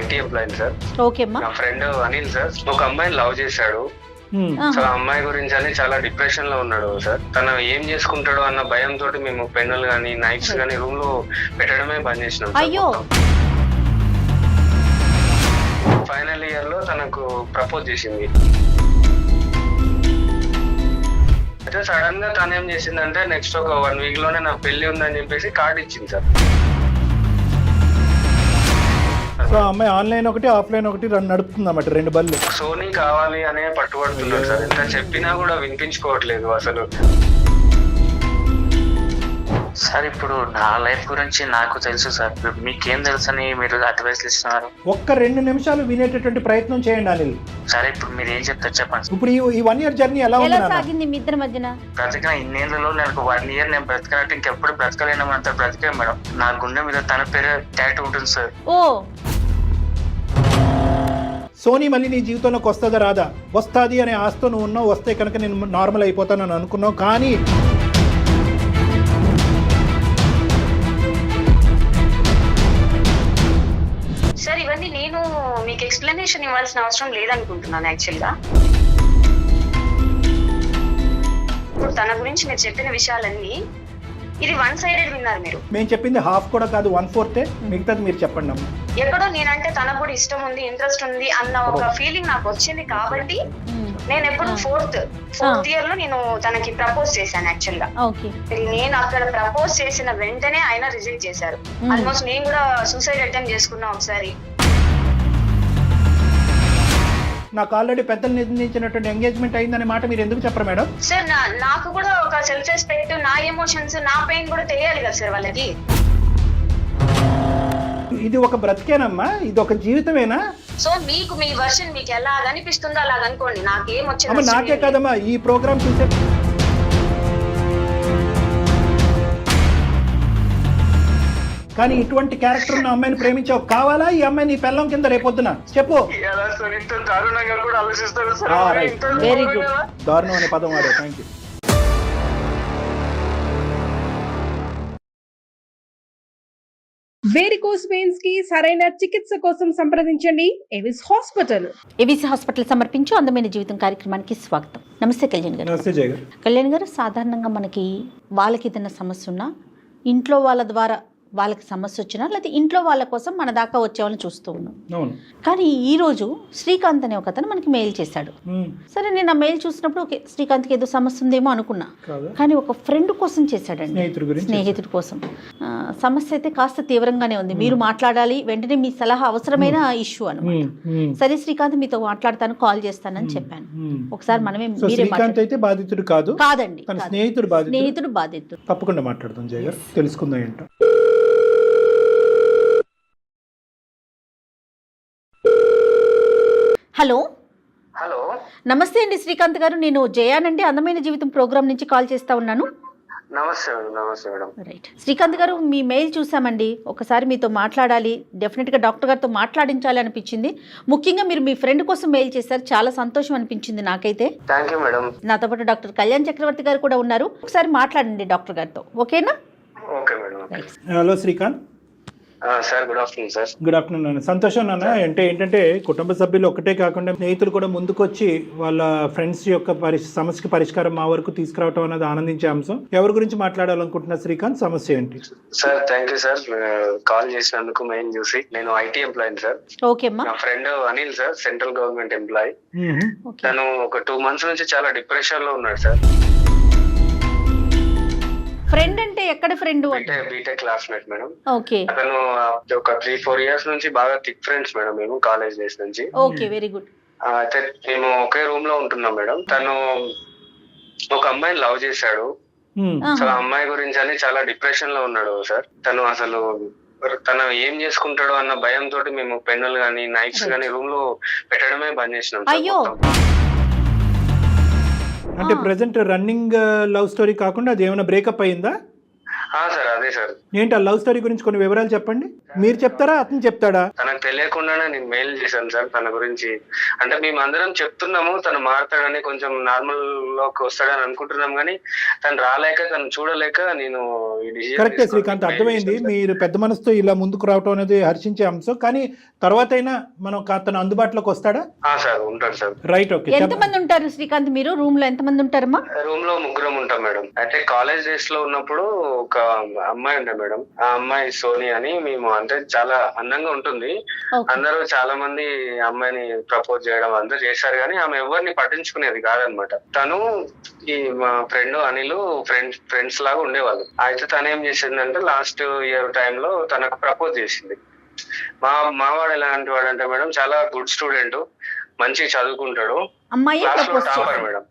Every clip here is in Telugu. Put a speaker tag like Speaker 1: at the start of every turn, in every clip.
Speaker 1: IT employee sir.
Speaker 2: ఓకే అమ్మా.
Speaker 1: నా ఫ్రెండ్ అనిల్ సార్ ఒక అమ్మాయిని లవ్ చేశాడు. సో ఆ అమ్మాయి గురించి అని చాలా డిప్రెషన్ లో ఉన్నాడు సార్. తను ఏం చేసుకుంటాడో అన్న భయంతో మేము పెన్నులు గానీ నైట్స్ గానీ రూమ్ లో పెట్టడమే బంద్ చేసినాం.
Speaker 2: అయ్యో.
Speaker 1: ఫైనల్ ఇయర్ లో తనకు ప్రపోజ్ చేసింది. అయితే సడన్ గా తను ఏం చేసిందంటే నెక్స్ట్ ఒక 1 వీక్ లోనే నాకు పెళ్లి ఉందని చెప్పేసి కార్డు ఇచ్చింది సార్.
Speaker 3: సో అమ్మాయి ఆన్లైన్ ఒకటి ఆఫ్లైన్ ఒకటి నడుపుతుంది అన్నమాట, 2 బళ్ళు.
Speaker 1: సోనీ కావాలి అనే పట్టుబడుతున్నాడు సార్. ఎంత చెప్పినా కూడా వినిపించుకోవట్లేదు అసలు.
Speaker 4: సార్ ఇప్పుడు నా లైఫ్ గురించి నాకు తెలుసు సార్, మీకేం తెలుసు అని మీరు అడ్వైస్ ఇస్తున్నారు.
Speaker 3: ఒక్క 2 నిమిషాలు వినేటటువంటి ప్రయత్నం చేయండి అనిల్.
Speaker 4: సరే ఇప్పుడు మీరు ఏం చెప్తారు చెప్పండి.
Speaker 3: ఇప్పుడు ఈ 1 ఇయర్ జర్నీ ఎలా
Speaker 2: ఎలా
Speaker 3: ఉంది?
Speaker 2: సాగింది మీ ఇద్దరి మధ్యన?
Speaker 4: బ్రతికిన ఇన్నేళ్లలో నాకు 1 ఇయర్ నేను బ్రతకనట్టు ఇంకెప్పుడు బ్రతకలేనంత బ్రతికే మేడం. నా గుండె మీద తన పేరు టాటూ ఉంటుంది సార్.
Speaker 2: ఓ
Speaker 3: సోనీ మళ్ళీ నీ జీవితంలోకి వస్తుందా రాదా? వస్తుంది అనే ఆశతో నువ్వు ఉన్నావు. వస్తే కనుక నేను నార్మల్ అయిపోతానని అనుకున్నావు. కానీ
Speaker 5: సార్ ఇవన్నీ నేను మీకు ఎక్స్ప్లెనేషన్ ఇవ్వాల్సిన అవసరం లేదనుకుంటున్నాను యాక్చువల్గా. ఇప్పుడు తన గురించి మీరు చెప్పిన విషయాలన్నీ ఇది 1 సైడెడ్ విన్నారు మీరు.
Speaker 3: మేము చెప్పింది హాఫ్ కూడా కాదు, 1/4. మిగతాది మీరు చెప్పండి అమ్మ.
Speaker 5: ఎక్కడో నేనంటే తనకు కూడా ఇష్టం ఉంది, ఇంట్రెస్ట్ ఉంది అన్న ఒక ఫీలింగ్ నాకు వచ్చింది కాబట్టి నేను ఎప్పుడు ఫోర్త్ ఇయర్ లో నేను తనకి ప్రపోజ్ చేశాను యాక్చువల్ గా. నేను అక్కడ ప్రపోజ్ చేసిన వెంటనే ఆయన రిజెక్ట్ చేశారు. ఆల్మోస్ట్ నేను కూడా సూసైడ్ అటెంప్ట్ చేసుకున్నా ఒకసారి.
Speaker 3: నాకు ఆల్రెడీ పెద్దలు నిర్ణయించినటువంటి ఎంగేజ్మెంట్ అయిందనే మాట మీరు ఎందుకు చెప్పరు మేడం?
Speaker 5: సార్ నాకు కూడా ఒక సెల్ఫ్ రెస్పెక్ట్, నా ఎమోషన్స్, నా పెయిన్ కూడా తెలియాలి కదా సార్ వాళ్ళకి.
Speaker 3: ఇది ఒక బ్రతికేనమ్మా, ఇది ఒక జీవితమేనా?
Speaker 5: సో మీకు మీ వర్షన్ మీకు ఎలా అనిపిస్తుందో అలా అనుకోండి. నాకేం
Speaker 3: అమ్మ
Speaker 5: వచ్చింది
Speaker 3: నాకే కదమ్మా ఈ ప్రోగ్రామ్ చూసే. కానీ ఇటువంటి క్యారెక్టర్ ఉన్న అమ్మాయిని ప్రేమించావు కావాలా? ఈ అమ్మాయి నీ పెళ్ళం కింద రేపొద్దున చెప్పు.
Speaker 1: దారుణంగా కూడా ఆలోచిస్తారు సార్.
Speaker 2: Very good.
Speaker 3: దారుణం అనే పదం వాడే. Thank you.
Speaker 6: వేరికోస్ వెయిన్స్ కి సరైన చికిత్స కోసం సంప్రదించండి ఎవిస్ హాస్పిటల్.
Speaker 2: ఏబీసీ హాస్పిటల్ సమర్పించు అందమైన జీవితం కార్యక్రమానికి స్వాగతం. నమస్తే కళ్యాణ్ గారు.
Speaker 3: నమస్తే జయ గారు.
Speaker 2: కళ్యాణ్ గారు, సాధారణంగా మనకి వాళ్ళకి ఏదైనా సమస్య ఉన్నా ఇంట్లో వాళ్ళ ద్వారా వాళ్ళకి సమస్య వచ్చినా లేదా ఇంట్లో వాళ్ళ కోసం మన దాకా వచ్చేవాళ్ళని చూస్తూ ఉన్నాం.
Speaker 3: అవును.
Speaker 2: కానీ ఈరోజు శ్రీకాంత్ అనే ఒక అతను మనకి మెయిల్ చేశాడు. సరే నేను ఆ మెయిల్ చూసినప్పుడు ఓకే శ్రీకాంత్కి ఏదో సమస్య ఉందేమో అనుకున్నా. కానీ ఒక ఫ్రెండ్ కోసం చేశాడండి, స్నేహితుడి కోసం. సమస్య అయితే కాస్త తీవ్రంగానే ఉంది. మీరు మాట్లాడాలి, వెంటనే మీ సలహా అవసరమైన ఇష్యూ అనమాట. సరే శ్రీకాంత్ మీతో మాట్లాడతాను, కాల్ చేస్తానని చెప్పాను. ఒకసారి మనమే
Speaker 3: శ్రీకాంత్ అయితే బాధితుడు
Speaker 2: కాదండి,
Speaker 3: స్నేహితుడు
Speaker 2: బాధితుడు.
Speaker 3: తప్పకుండా మాట్లాడదాం జయ గారు, తెలుసుకుందాం ఏంటో.
Speaker 2: హలో.
Speaker 1: హలో
Speaker 2: నమస్తే అండి శ్రీకాంత్ గారు, నేను జయానండి అందమైన జీవితం ప్రోగ్రామ్ నుంచి కాల్ చేస్తా ఉన్నాను.
Speaker 1: నమస్తే మేడం. నమస్తే మేడం.
Speaker 2: రైట్ శ్రీకాంత్ గారు, మీ మెయిల్ చూసామండి. ఒకసారి మీతో మాట్లాడాలి, డెఫినెట్గా డాక్టర్ గారితో మాట్లాడించాలి అనిపించింది. ముఖ్యంగా మీరు మీ ఫ్రెండ్ కోసం మెయిల్ చేశారు, చాలా సంతోషం అనిపించింది నాకైతే.
Speaker 1: Thank you madam.
Speaker 2: నాతో పాటు డాక్టర్ కళ్యాణ్ చక్రవర్తి గారు కూడా ఉన్నారు. ఒకసారి మాట్లాడండి డాక్టర్ గారితో, ఓకేనా?
Speaker 1: Okay madam.
Speaker 3: Hello Srikanth
Speaker 1: sir, good afternoon sir.
Speaker 3: Good afternoon నాన్న. సంతోషం నాన్న. అంటే ఏంటంటే కుటుంబ సభ్యులు ఒక్కటే కాకుండా స్నేహితులు కూడా ముందుకొచ్చి వాళ్ళ ఫ్రెండ్స్ యొక్క సమస్యకి పరిష్కారం మా వరకు తీసుకురావటం అనేది ఆనందించే అంశం. ఎవరి గురించి మాట్లాడాలనుకుంటున్నా శ్రీకాంత్? సమస్య ఏంటి?
Speaker 1: Sir thank you sir call చేసినందుకు. మెయిన్ చూసి నేను ఐటీ ఎంప్లాయీ సార్.
Speaker 2: ఓకే అమ్మా.
Speaker 1: నా friend Anil sir, central government employee. తను ఒక 2 months నుంచి చాలా డిప్రెషన్ లో ఉన్నాడు సార్.
Speaker 2: ఫ్రెండ్ అంటే ఎక్కడ friend?
Speaker 1: BTech classmate madam.
Speaker 2: Okay.
Speaker 1: అతను ఒక 3-4 years నుంచి బాగా థిక్ ఫ్రెండ్స్ మేడం, మేము కాలేజ్ డేస్ నుంచి.
Speaker 2: Okay, very good.
Speaker 1: అయితే మేము ఒకే రూమ్ లో ఉంటున్నాం మేడం. తను ఒక అమ్మాయిని లవ్ చేశాడు. సో ఆ అమ్మాయి గురించి అని చాలా డిప్రెషన్ లో ఉన్నాడు సార్. తను అసలు తను ఏం చేసుకుంటాడో అన్న భయంతో మేము పెన్నులు గానీ నైట్స్ గానీ రూమ్ లో పెట్టడమే బంద్ చేసినాం.
Speaker 2: అయ్యో.
Speaker 3: అంటే ప్రెసెంట్ రన్నింగ్ లవ్ స్టోరీ కాకుండా అది ఏమైనా బ్రేకప్ అయిందా?
Speaker 1: సార్ అదే సార్.
Speaker 3: ఏంటి ఆ లవ్ స్టోరీ గురించి కొన్ని వివరాలు చెప్పండి. మీరు చెప్తారా అతను చెప్తాడా?
Speaker 1: తనకు తెలియకుండానే నేను మెయిల్ చేశాను సార్ తన గురించి. అంటే మేము అందరం చెప్తున్నాము తను మారుతాడని, కొంచెం నార్మల్ లోకి వస్తాడని అనుకుంటున్నాం, కానీ తను రాలేక, తను చూడలేక నేను ఈ డిసిజన్.
Speaker 3: కరెక్టే శ్రీకాంత్, అర్థమైంది. మీరు పెద్ద మనసుతో ఇలా ముందుకు రావటం అనేది హర్షించే అంశం, కానీ తర్వాత అయినా మనం అతను అందుబాటులోకి వస్తాడా?
Speaker 1: సార్ ఉంటాడు సార్.
Speaker 3: Right, okay.
Speaker 2: ఎంతమంది ఉంటారు శ్రీకాంత్ మీరు రూమ్ లో? ఎంతమంది ఉంటారమ్మా?
Speaker 1: రూమ్ లో ముగ్గురం ఉంటాం మేడం. అయితే కాలేజ్ డేస్ లో ఉన్నప్పుడు ఒక అమ్మాయి ఉండే మేడం, ఆ అమ్మాయి సోని అని. మేము అంటే చాలా అందంగా ఉంటుంది, అందరూ చాలా మంది అమ్మాయిని ప్రపోజ్ చేయడం అందరూ చేశారు, కానీ ఆమె ఎవరిని పట్టించుకునేది కాదనమాట. తను ఈ మా ఫ్రెండ్ అనిల్ ఫ్రెండ్స్ లాగా ఉండేవాళ్ళు. అయితే తను ఏం చేసిందంటే లాస్ట్ ఇయర్ టైంలో తనకు ప్రపోజ్ చేసింది. మావాడు ఎలాంటి వాడు అంటే మేడం, చాలా గుడ్ స్టూడెంట్, మంచిగా చదువుకుంటాడు, క్లాస్ లో టాపర్ మేడం,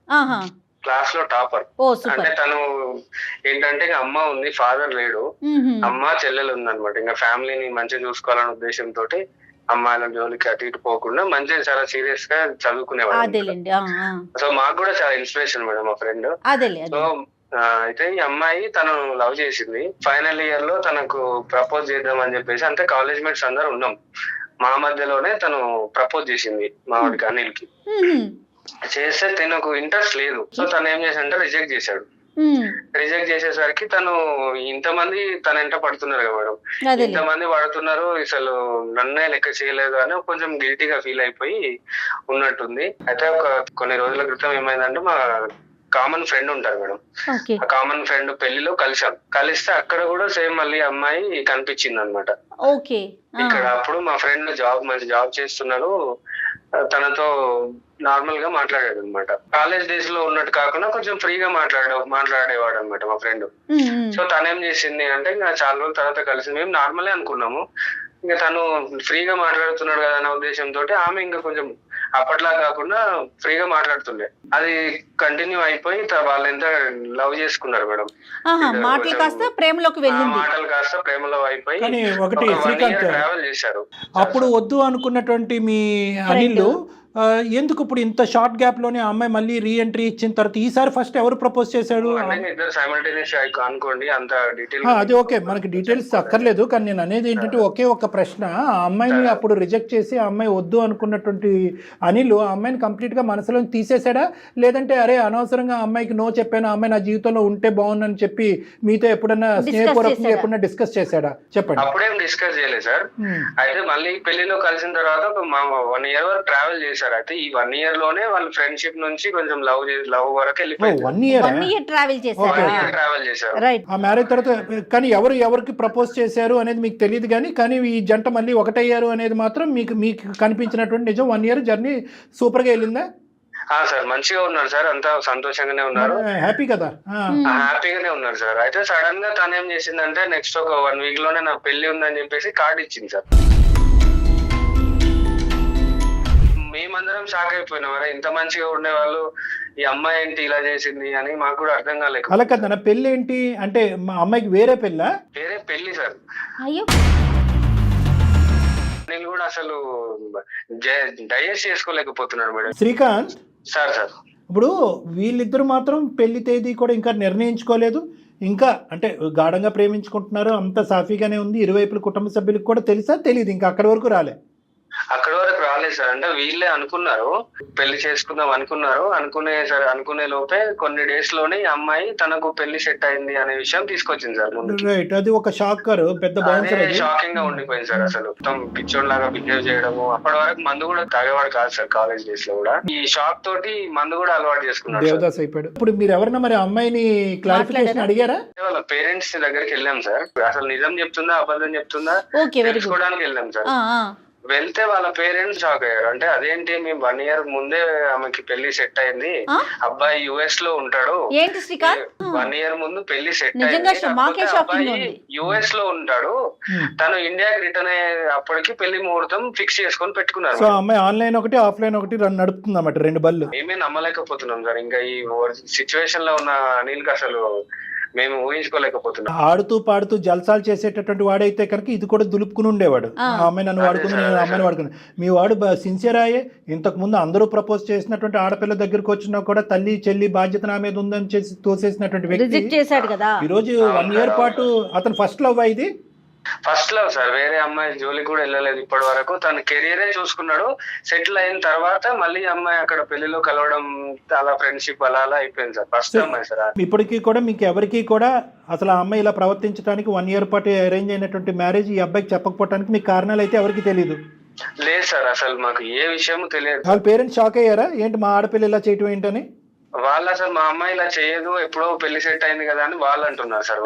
Speaker 1: క్లాస్ లో టాపర్. అంటే తను ఏంటంటే అమ్మ ఉంది, ఫాదర్ లేడు, అమ్మ చెల్లెలు ఉందన్నమాట. ఇంకా ఫ్యామిలీని మంచిగా చూసుకోవాలనే ఉద్దేశంతో అమ్మాయిల జోలికి అటు ఇటు పోకుండా మంచిగా చాలా సీరియస్ గా చదువుకునేవాడు. సో మాకు కూడా చాలా ఇన్స్పిరేషన్ మేడం మా ఫ్రెండ్. సో అయితే ఈ అమ్మాయి తను లవ్ చేసింది. ఫైనల్ ఇయర్ లో తనకు ప్రపోజ్ చేద్దాం అని చెప్పేసి, అంటే కాలేజ్ మేట్స్ అందరు ఉన్నాం, మా మధ్యలోనే తను ప్రపోజ్ చేసింది మా వాడికి అనిల్ కి. చేస్తే తనకు ఇంట్రెస్ట్ లేదు. సో తను ఏం చేశాడంటే రిజెక్ట్ చేశాడు. రిజెక్ట్ చేసేసరికి తను ఇంతమంది తన ఎంట పడుతున్నారు కదా మేడం, ఇంతమంది పడుతున్నారు, అసలు నన్నే లెక్క చేయలేదు అని కొంచెం గిల్టీగా ఫీల్ అయిపోయి ఉన్నట్టుంది. అయితే కొన్ని రోజుల క్రితం ఏమైందంటే మా కామన్ ఫ్రెండ్ ఉంటారు మేడం, ఆ కామన్ ఫ్రెండ్ పెళ్లిలో కలిస్తే అక్కడ కూడా సేమ్ మళ్ళీ అమ్మాయి కనిపించింది అనమాట ఇక్కడ. అప్పుడు మా ఫ్రెండ్ మంచి జాబ్ చేస్తున్నాడు, తనతో నార్మల్ గా మాట్లాడాడు అనమాట. కాలేజ్ డేస్ లో ఉన్నట్టు కాకుండా కొంచెం ఫ్రీగా మాట్లాడేవాడు అనమాట మా ఫ్రెండ్. సో తనేం చేసింది అంటే, ఇంకా చాలా రోజుల తర్వాత కలిసి మేము నార్మలే అనుకున్నాము, ఇంకా తను ఫ్రీగా మాట్లాడుతున్నాడు కదా అనే ఉద్దేశంతో ఆమె ఇంకా కొంచెం అప్పట్లా కాకుండా ఫ్రీగా మాట్లాడుతుండే. అది కంటిన్యూ అయిపోయి వాళ్ళు ఎంత లవ్ చేసుకున్నారు మేడం.
Speaker 2: మాటలు కాస్త
Speaker 1: ప్రేమలో అయిపోయి
Speaker 3: ఒకటి శ్రీకాంత్
Speaker 1: ట్రావెల్ చేశారు.
Speaker 3: అప్పుడు వద్దు అనుకున్నటువంటి మీ అనిల్ ఎందుకు ఇప్పుడు ఇంత షార్ట్ గ్యాప్ లోనే అమ్మాయి మళ్ళీ రీ ఎంట్రీ ఇచ్చిన తర్వాత ఈసారి ఫస్ట్ ఎవరు ప్రపోజ్ చేశాడు? అది ఓకే, మనకి డీటెయిల్స్ అక్కర్లేదు, కానీ నేను అనేది ఏంటంటే ఒకే ఒక ప్రశ్న. ఆ అమ్మాయిని అప్పుడు రిజెక్ట్ చేసి ఆ అమ్మాయి వద్దు అనుకున్నటువంటి అనిల్ ఆ అమ్మాయిని కంప్లీట్ గా మనసులో తీసేసాడా, లేదంటే అరే అనవసరంగా అమ్మాయికి నో చెప్పాను, అమ్మాయి నా జీవితంలో ఉంటే బాగుందని చెప్పి మీతో ఎప్పుడన్నా స్నేహపూర్వకంగా ఎప్పుడన్నా డిస్కస్ చేశాడా? చెప్పండి.
Speaker 1: అప్పుడేం డిస్కస్ చేయలేదు సార్. అయితే మళ్ళీ పెళ్లిలో కలిసిన తర్వాత 1 year వరకు ట్రావెల్ చేశారు. అయితే ఈ 1 year లోనే వాళ్ళ ఫ్రెండ్షిప్ నుంచి కొంచెం లవ్ వరకు వెళ్ళిపోయింది.
Speaker 3: 1 year
Speaker 2: ట్రావెల్
Speaker 1: చేశారు.
Speaker 3: ఆ మ్యారేజ్ తర్వాత కానీ ఎవరికి ప్రపోజ్ చేశారు అనేది మీకు తెలియదు, కానీ ఈ జంట మళ్ళీ ఒకటయ్యారు అనేది మాత్రం మీకు కనిపించినటువంటి నిజం. 1 year జర్నీ సూపర్ గా వెళ్ళిందా?
Speaker 1: సార్ మంచిగా ఉన్నారు సార్, అంతా సంతోషంగానే ఉన్నారు,
Speaker 3: హ్యాపీ కదా,
Speaker 1: హ్యాపీగానే ఉన్నారు సార్. అయితే సడన్ గా తను ఏం చేసిందంటే నెక్స్ట్ ఒక 1 week లోనే నా పెళ్లి ఉందని చెప్పేసి కార్డు ఇచ్చింది సార్. మేమందరం షాక్ అయిపోయినాం, అరే ఇంత మంచిగా ఉండేవాళ్ళు ఈ అమ్మాయి ఏంటి ఇలా చేసింది అని మాకు కూడా అర్థం కాలేదు.
Speaker 3: అలా కదా, పెళ్లి ఏంటి అంటే మా అమ్మాయికి వేరే
Speaker 1: పెళ్లి సార్. నేను కూడా అసలు డైజెస్ట్ చేసుకోలేకపోతున్నాడు మేడం.
Speaker 3: శ్రీకాంత్
Speaker 1: సార్
Speaker 3: ఇప్పుడు వీళ్ళిద్దరు మాత్రం పెళ్లి తేదీ కూడా ఇంకా నిర్ణయించుకోలేదు, ఇంకా అంటే గాఢంగా ప్రేమించుకుంటున్నారు, అంత సాఫీగానే ఉంది, ఇరువైపుల కుటుంబ సభ్యులకు కూడా తెలుసా తెలియదు, ఇంకా అక్కడి వరకు రాలేదు
Speaker 1: సార్. అంటే వీళ్ళే అనుకున్నారు పెళ్లి చేసుకుందాం అనుకునే లోపే కొన్ని డేస్ లోనే ఈ అమ్మాయి తనకు పెళ్లి సెట్ అయింది అనే విషయం తీసుకొచ్చింది సార్.
Speaker 3: రైట్, అది ఒక షాకర్, పెద్ద
Speaker 1: షాకింగ్ గా ఉండిపోయింది సార్. అసలు మొత్తం పిచ్చోడ్ లాగా బిహేవ్ చేయడము. అప్పటి వరకు మందు కూడా తాగేవాడు కాదు సార్, కాలేజ్ డేస్ లో కూడా ఈ షాక్ తోటి మందు కూడా అలవాటు చేసుకున్నాడు.
Speaker 3: దేవదాస్ అయిపోయాడు. ఇప్పుడు మీరు ఎవరన్నా మరి అమ్మాయిని క్లారిఫికేషన్ అడిగారా?
Speaker 1: వాళ్ళ పేరెంట్స్ దగ్గరికి వెళ్ళాం సార్. అసలు నిజం చెప్తుందా అబద్ధం చెప్తుందా తెలుసుకోవడానికి వెళ్ళాం సార్. వెళ్తే వాళ్ళ పేరెంట్స్ షాక్ అయ్యారు. అంటే అదేంటి మేము 1 year ముందే ఆమెకి పెళ్లి సెట్ అయింది, అబ్బాయి US లో ఉంటాడు, 1 year ముందు పెళ్లి సెట్ అయింది, అబ్బాయి US లో ఉంటాడు, తను ఇండియాకి రిటర్న్ అప్పటికి పెళ్లి ముహూర్తం ఫిక్స్ చేసుకొని పెట్టుకున్నారు.
Speaker 3: సో అమ్మాయి ఆన్లైన్ ఒకటి ఆఫ్లైన్ ఒకటి నడుపుతుంది అన్నమాట, 2 బళ్ళు.
Speaker 1: మేమే నమ్మలేకపోతున్నాం సార్. ఇంకా ఈ సిచ్యువేషన్ లో ఉన్న అనిల్ కి అసలు మేము ఊహించుకోలేకపోతున్నాం.
Speaker 3: ఆడుతూ పాడుతూ జల్సాలు చేసేటటువంటి వాడైతే కనుక ఇది కూడా దులుపుకుని ఉండేవాడు. ఆ అమ్మాయి నన్ను వాడుకుంది, నేను అమ్మాయిని వాడుకున్నాను. మీ వాడు సిన్సియర్ అయ్యే ఇంతకు ముందు అందరూ ప్రపోజ్ చేసినటువంటి ఆడపిల్ల దగ్గరికి వచ్చినా కూడా తల్లి చెల్లి బాధ్యత నా మీద ఉందని చేసి తోసేసినటువంటి వ్యక్తి
Speaker 2: చేశాడు కదా.
Speaker 3: ఈ రోజు 1 year పాటు అతను ఫస్ట్ లవ్ ఇది
Speaker 1: ఫస్ట్ లవ్ సార్. వేరే అమ్మాయి జోలికి కూడా వెళ్ళలేదు ఇప్పటి వరకు. తన కెరియరే చూసుకున్నాడు. సెటిల్ అయిన తర్వాత మళ్ళీ అమ్మాయి అక్కడ పెళ్లిలో కలవడం, అలా ఫ్రెండ్షిప్ అలా అలా అయిపోయింది సార్. ఫస్ట్ అమ్మాయి సార్.
Speaker 3: ఇప్పటికీ కూడా మీకు ఎవరికి కూడా అసలు ఆ అమ్మాయి ఇలా ప్రవర్తించడానికి 1 year పాటు అరేంజ్ అయినటువంటి మ్యారేజ్ ఈ అబ్బాయికి చెప్పకపోవడానికి మీకు కారణాలు అయితే ఎవరికి తెలియదు?
Speaker 1: లేదు సార్, అసలు మాకు ఏ విషయం తెలియదు.
Speaker 3: వాళ్ళ పేరెంట్స్ షాక్ అయ్యారా ఏంటి మా ఆడపిల్ల ఇలా చేయటం ఏంటని?
Speaker 1: వాళ్ళు అసలు మా అమ్మాయి ఇలా చేయదు, ఎప్పుడో పెళ్లి సెట్ అయింది కదా అని వాళ్ళు అంటున్నారు సార్.